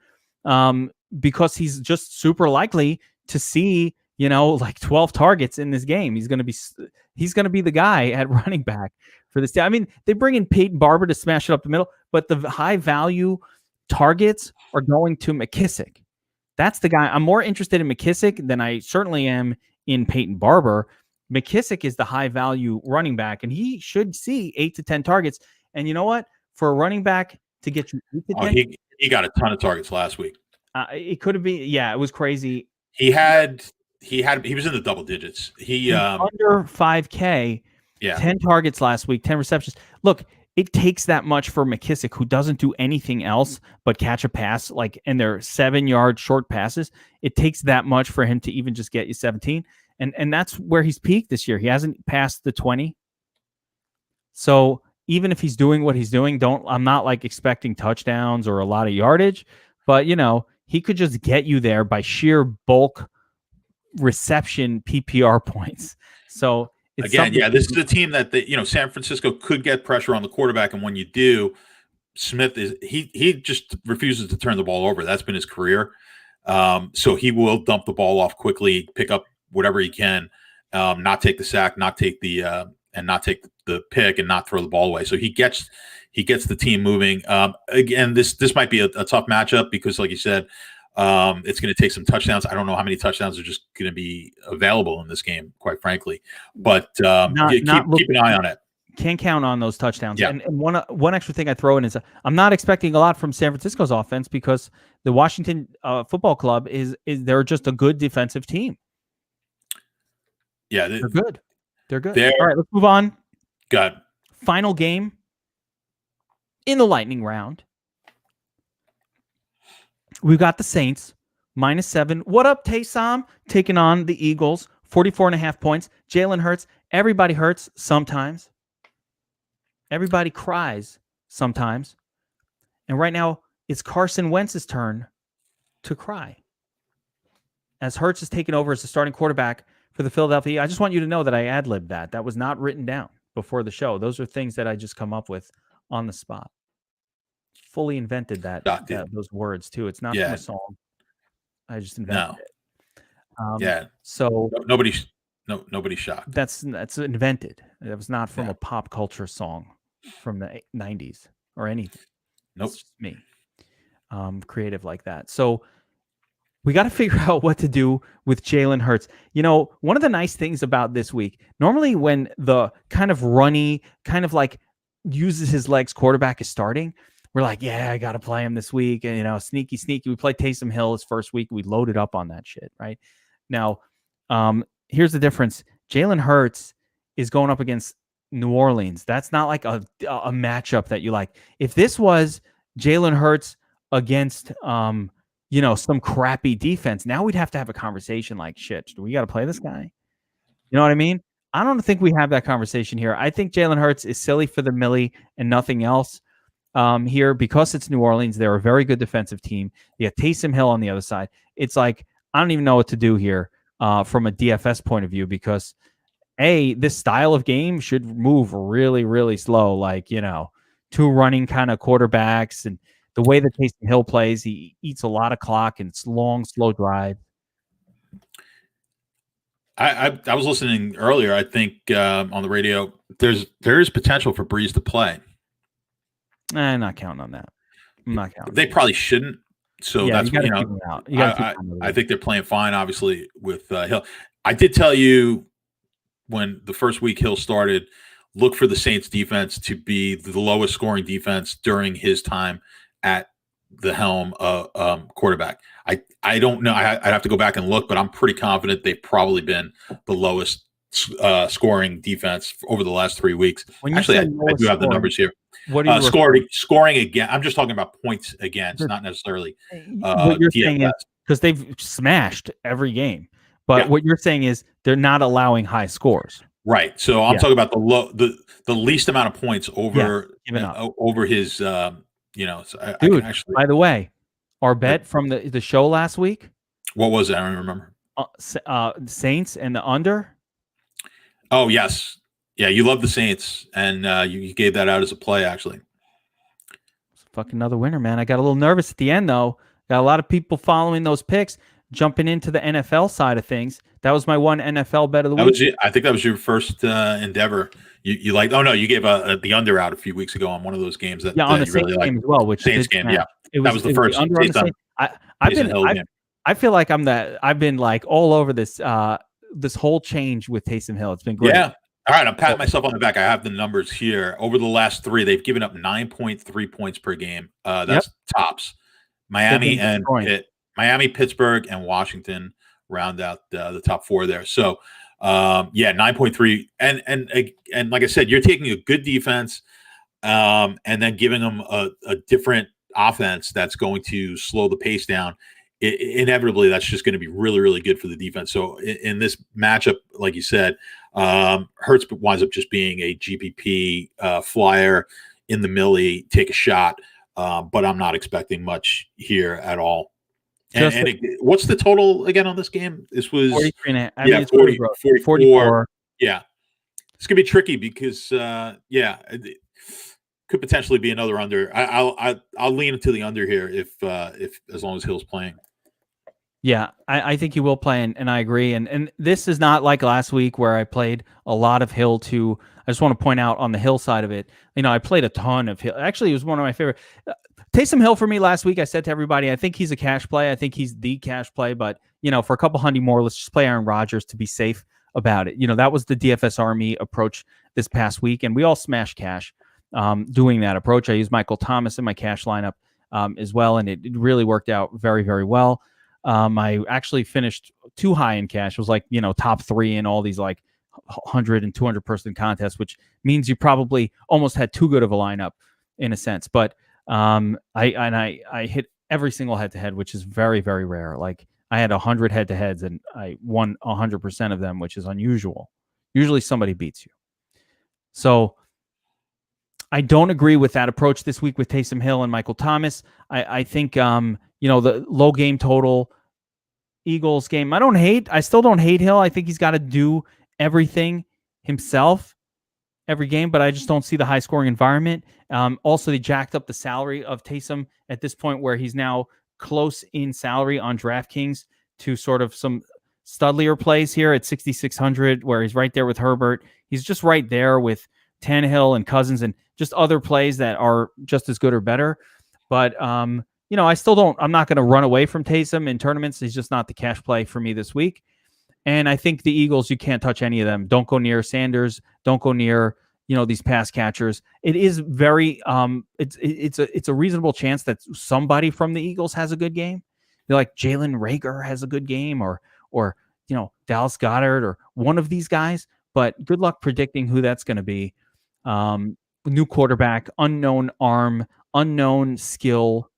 because he's just super likely to see, like 12 targets in this game. He's going to be the guy at running back for this. I mean, they bring in Peyton Barber to smash it up the middle, but the high value targets are going to McKissick. That's the guy. I'm more interested in McKissick than I certainly am in Peyton Barber. McKissick is the high value running back, and he should see 8 to 10 targets. And you know what? For a running back to get you 8 to 10, he got a ton of targets last week. It could have been, it was crazy. He was in the double digits. He under 5K, 10 targets last week, 10 receptions. Look, it takes that much for McKissick, who doesn't do anything else but catch a pass, and they're 7-yard short passes. It takes that much for him to even just get you 17. And that's where he's peaked this year. He hasn't passed the 20. So even if he's doing what he's doing, I'm not expecting touchdowns or a lot of yardage, but he could just get you there by sheer bulk reception PPR points. So this is a team that San Francisco could get pressure on the quarterback, and when you do, Smith he just refuses to turn the ball over. That's been his career. So he will dump the ball off quickly, pick up whatever he can, not take the sack, not take the pick, and not throw the ball away. So he gets the team moving. Again, this might be a tough matchup because, like you said, it's going to take some touchdowns. I don't know how many touchdowns are just going to be available in this game, quite frankly. But keep an eye on it. Can't count on those touchdowns. Yeah. And one extra thing I throw in is I'm not expecting a lot from San Francisco's offense because the Washington Football Club they're just a good defensive team. Yeah, they're good. They're good. All right, let's move on. Good. Final game in the lightning round. We've got the Saints -7. What up, Taysom? Taking on the Eagles, 44.5 points. Jalen Hurts. Everybody hurts sometimes. Everybody cries sometimes. And right now, it's Carson Wentz's turn to cry. As Hurts is taking over as the starting quarterback for the Philadelphia. I just want you to know that I ad-libbed that. That was not written down before the show. Those are things that I just come up with on the spot. Fully invented those words too. It's not from a song. I just invented it. So nobody's shocked. That's invented. That was not from a pop culture song from the 90s or anything. Nope. It's just me. Creative like that. So we got to figure out what to do with Jalen Hurts. One of the nice things about this week, normally when the kind of runny, kind of uses his legs quarterback is starting, we're like, yeah, I got to play him this week. And, sneaky. We played Taysom Hill his first week. We loaded up on that shit, right? Now, here's the difference. Jalen Hurts is going up against New Orleans. That's not like a matchup that you like. If this was Jalen Hurts against, some crappy defense, now we'd have to have a conversation like, shit, do we got to play this guy? You know what I mean? I don't think we have that conversation here. I think Jalen Hurts is silly for the millie and nothing else. Here, because it's New Orleans, they're a very good defensive team. You got Taysom Hill on the other side. It's like, I don't even know what to do here from a DFS point of view because, this style of game should move really, really slow. Two running kind of quarterbacks, and the way that Taysom Hill plays, he eats a lot of clock and it's long, slow drive. I was listening earlier. I think on the radio, there is potential for Breeze to play. I'm not counting on that. I'm not counting. They probably shouldn't. So that's what I think they're playing fine, obviously, with Hill. I did tell you when the first week Hill started, look for the Saints defense to be the lowest scoring defense during his time at the helm quarterback. I don't know. I'd have to go back and look, but I'm pretty confident they've probably been the lowest scoring defense over the last 3 weeks. Actually, I do have the numbers here. What are you scoring again? I'm just talking about points against, not necessarily what you're saying is because they've smashed every game. But what you're saying is they're not allowing high scores. Right. So I'm talking about the least amount of points over over his So Dude, by the way, our bet from the show last week. What was it? I don't remember. Saints and the under. Oh yes. Yeah, you love the Saints, and you gave that out as a play, actually. It's fucking another winner, man. I got a little nervous at the end, though. Got a lot of people following those picks, jumping into the NFL side of things. That was my one NFL bet of the week. I think that was your first endeavor. You liked? Oh no, you gave the under out a few weeks ago on one of those games that on the you Saints really game as well. Which Saints game, that was the first. I feel like I've been like all over this this whole change with Taysom Hill. It's been great. Yeah. All right, I'm patting myself on the back. I have the numbers here. Over the last 3, they've given up 9.3 points per game. That's tops. Miami, Pittsburgh, and Washington round out the top 4 there. So, 9.3. And like I said, you're taking a good defense and then giving them a different offense that's going to slow the pace down, inevitably that's just going to be really, really good for the defense. So in this matchup, like you said, Hurts winds up just being a GPP flyer in the millie, take a shot, but I'm not expecting much here at all. What's the total again on this game? This was 43. I mean, it's 44. Yeah, it's gonna be tricky because it could potentially be another under. I'll lean into the under here if as long as Hill's playing. Yeah, I think he will play, and I agree. And this is not like last week where I played a lot of Hill too. I just want to point out on the Hill side of it, I played a ton of Hill. Actually, it was one of my favorite. Taysom Hill for me last week. I said to everybody, I think he's a cash play. I think he's the cash play. But, for a couple hundred more, let's just play Aaron Rodgers to be safe about it. That was the DFS Army approach this past week, and we all smashed cash doing that approach. I used Michael Thomas in my cash lineup as well, and it really worked out very, very well. I actually finished too high in cash. It was like, top 3 in all these like 100 and 200 person contests, which means you probably almost had too good of a lineup in a sense. But I hit every single head to head, which is very, very rare. Like I had 100 head to heads and I won 100% of them, which is unusual. Usually somebody beats you. So I don't agree with that approach this week with Taysom Hill and Michael Thomas. I think, the low game total Eagles game, I still don't hate Hill. I think he's got to do everything himself every game, but I just don't see the high scoring environment. Also, they jacked up the salary of Taysom at this point where he's now close in salary on DraftKings to sort of some studlier plays here at 6,600, where he's right there with Herbert. He's just right there with Tannehill and Cousins and just other plays that are just as good or better. But, I'm not going to run away from Taysom in tournaments. He's just not the cash play for me this week. And I think the Eagles, you can't touch any of them. Don't go near Sanders. Don't go near, these pass catchers. It is very, it's a reasonable chance that somebody from the Eagles has a good game. Like Jalen Reagor has a good game or Dallas Goedert or one of these guys. But good luck predicting who that's going to be. New quarterback, unknown arm, unknown skill.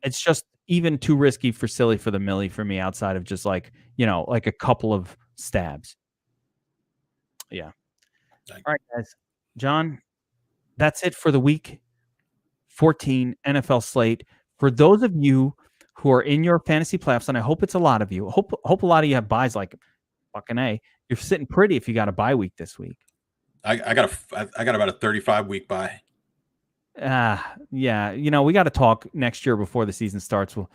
It's just even too risky for the millie for me outside of just like a couple of stabs. Yeah. All right, guys. John, that's it for the week 14 NFL slate. For those of you who are in your fantasy playoffs, and I hope it's a lot of you, hope a lot of you have buys like fucking A. You're sitting pretty if you got a bye week this week. I got about a 35 week bye. Yeah. We got to talk next year before the season starts. We'll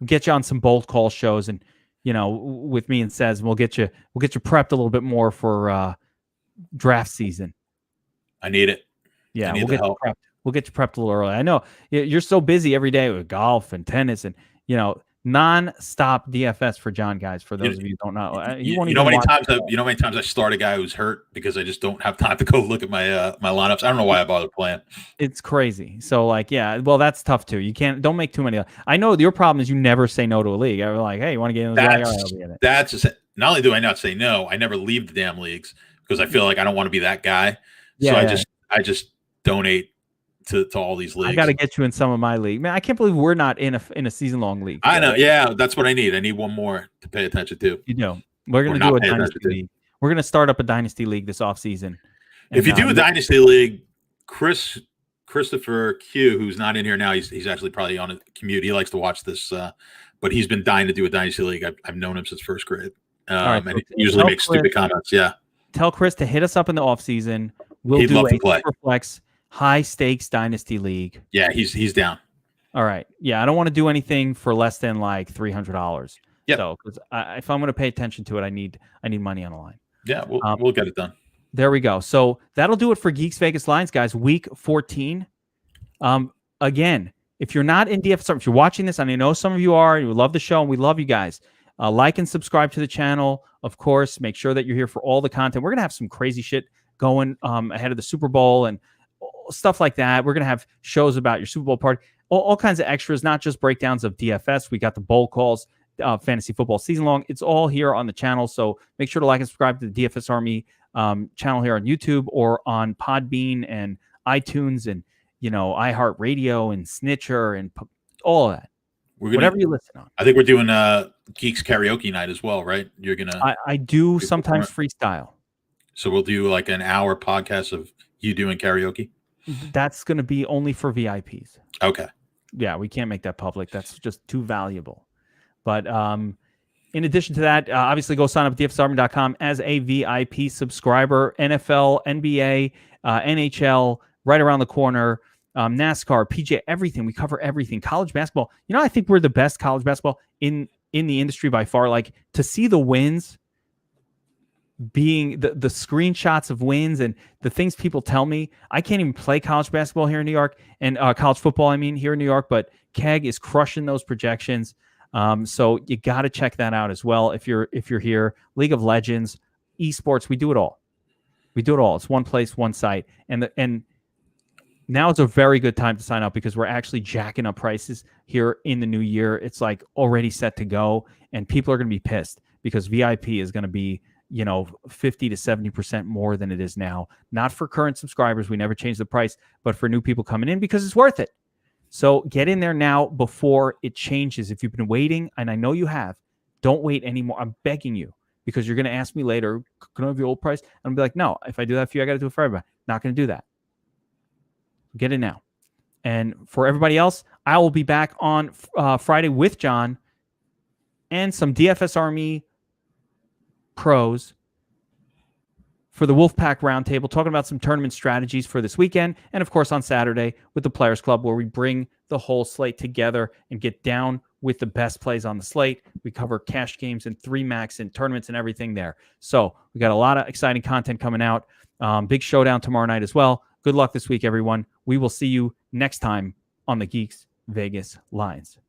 get you on some bold call shows and, with me and Sez, we'll get you prepped a little bit more for draft season. I need it. Yeah. We'll get you prepped a little early. I know you're so busy every day with golf and tennis and, non-stop DFS for John, guys. For those of you who don't know, you know how many times I start a guy who's hurt because I just don't have time to go look at my my lineups. I don't know why I bother playing. It's crazy. So well, that's tough too. Don't make too many. I know your problem is you never say no to a league. I'm like, hey, you want to get in the league? That's just, not only do I not say no, I never leave the damn leagues because I feel like I don't want to be that guy. I just donate to all these leagues. I got to get you in some of my league. Man, I can't believe we're not in a season-long league. I know. Yeah, that's what I need. I need one more to pay attention to. You know, we're going to do a dynasty league. We're going to start up a dynasty league this offseason. If you do a dynasty league, Christopher Q, who's not in here now, he's actually probably on a commute. He likes to watch this, but he's been dying to do a dynasty league. I've known him since first grade. And he usually makes stupid comments. Yeah. Tell Chris to hit us up in the offseason. He'd do a Superflex high stakes dynasty league. Yeah, he's down. All right. Yeah, I don't want to do anything for less than like $300. Yeah. So, because if I'm going to pay attention to it, I need money on the line. Yeah, we'll get it done. There we go. So that'll do it for Geeks Vegas Lines, guys. Week 14. Again, if you're not in DFS, if you're watching this, and I know some of you are, you love the show, and we love you guys. Like and subscribe to the channel. Of course, make sure that you're here for all the content. We're gonna have some crazy shit going ahead of the Super Bowl and stuff like that. We're gonna have shows about your Super Bowl party, all kinds of extras, not just breakdowns of DFS. We got the bowl calls, fantasy football season long. It's all here on the channel. So make sure to like and subscribe to the DFS Army channel here on YouTube or on Podbean and iTunes and, iHeartRadio and Snitcher and all of that. Whatever you listen on. I think we're doing Geeks Karaoke night as well, right? You're going to. I do sometimes freestyle. So we'll do like an hour podcast of you doing karaoke? That's going to be only for VIPs. Okay. Yeah, we can't make that public. That's just too valuable. But in addition to that, obviously go sign up at dfsarmy.com as a VIP subscriber. NFL, NBA, NHL, right around the corner. NASCAR, PJ, everything. We cover everything. College basketball. I think we're the best college basketball in the industry by far. Like, to see the wins, being the screenshots of wins and the things people tell me. I can't even play college basketball here in New York, and college football, here in New York, but Keg is crushing those projections. So you got to check that out as well. If you're here, League of Legends, esports, we do it all. It's one place, one site. And now it's a very good time to sign up because we're actually jacking up prices here in the new year. It's like already set to go, and people are going to be pissed because VIP is going to be 50 to 70% more than it is now. Not for current subscribers. We never change the price, but for new people coming in because it's worth it. So get in there now before it changes. If you've been waiting, and I know you have, don't wait anymore. I'm begging you, because you're going to ask me later, can I have the old price? And I'll be like, no, if I do that for you, I got to do it for everybody. Not going to do that. Get in now. And for everybody else, I will be back on Friday with John and some DFS Army pros for the Wolfpack Roundtable, talking about some tournament strategies for this weekend. And of course on Saturday with the Players Club, where we bring the whole slate together and get down with the best plays on the slate. We cover cash games and 3-max and tournaments and everything there. So we got a lot of exciting content coming out. Big showdown tomorrow night as well. Good luck this week, everyone. We will see you next time on the Geeks Vegas Lines.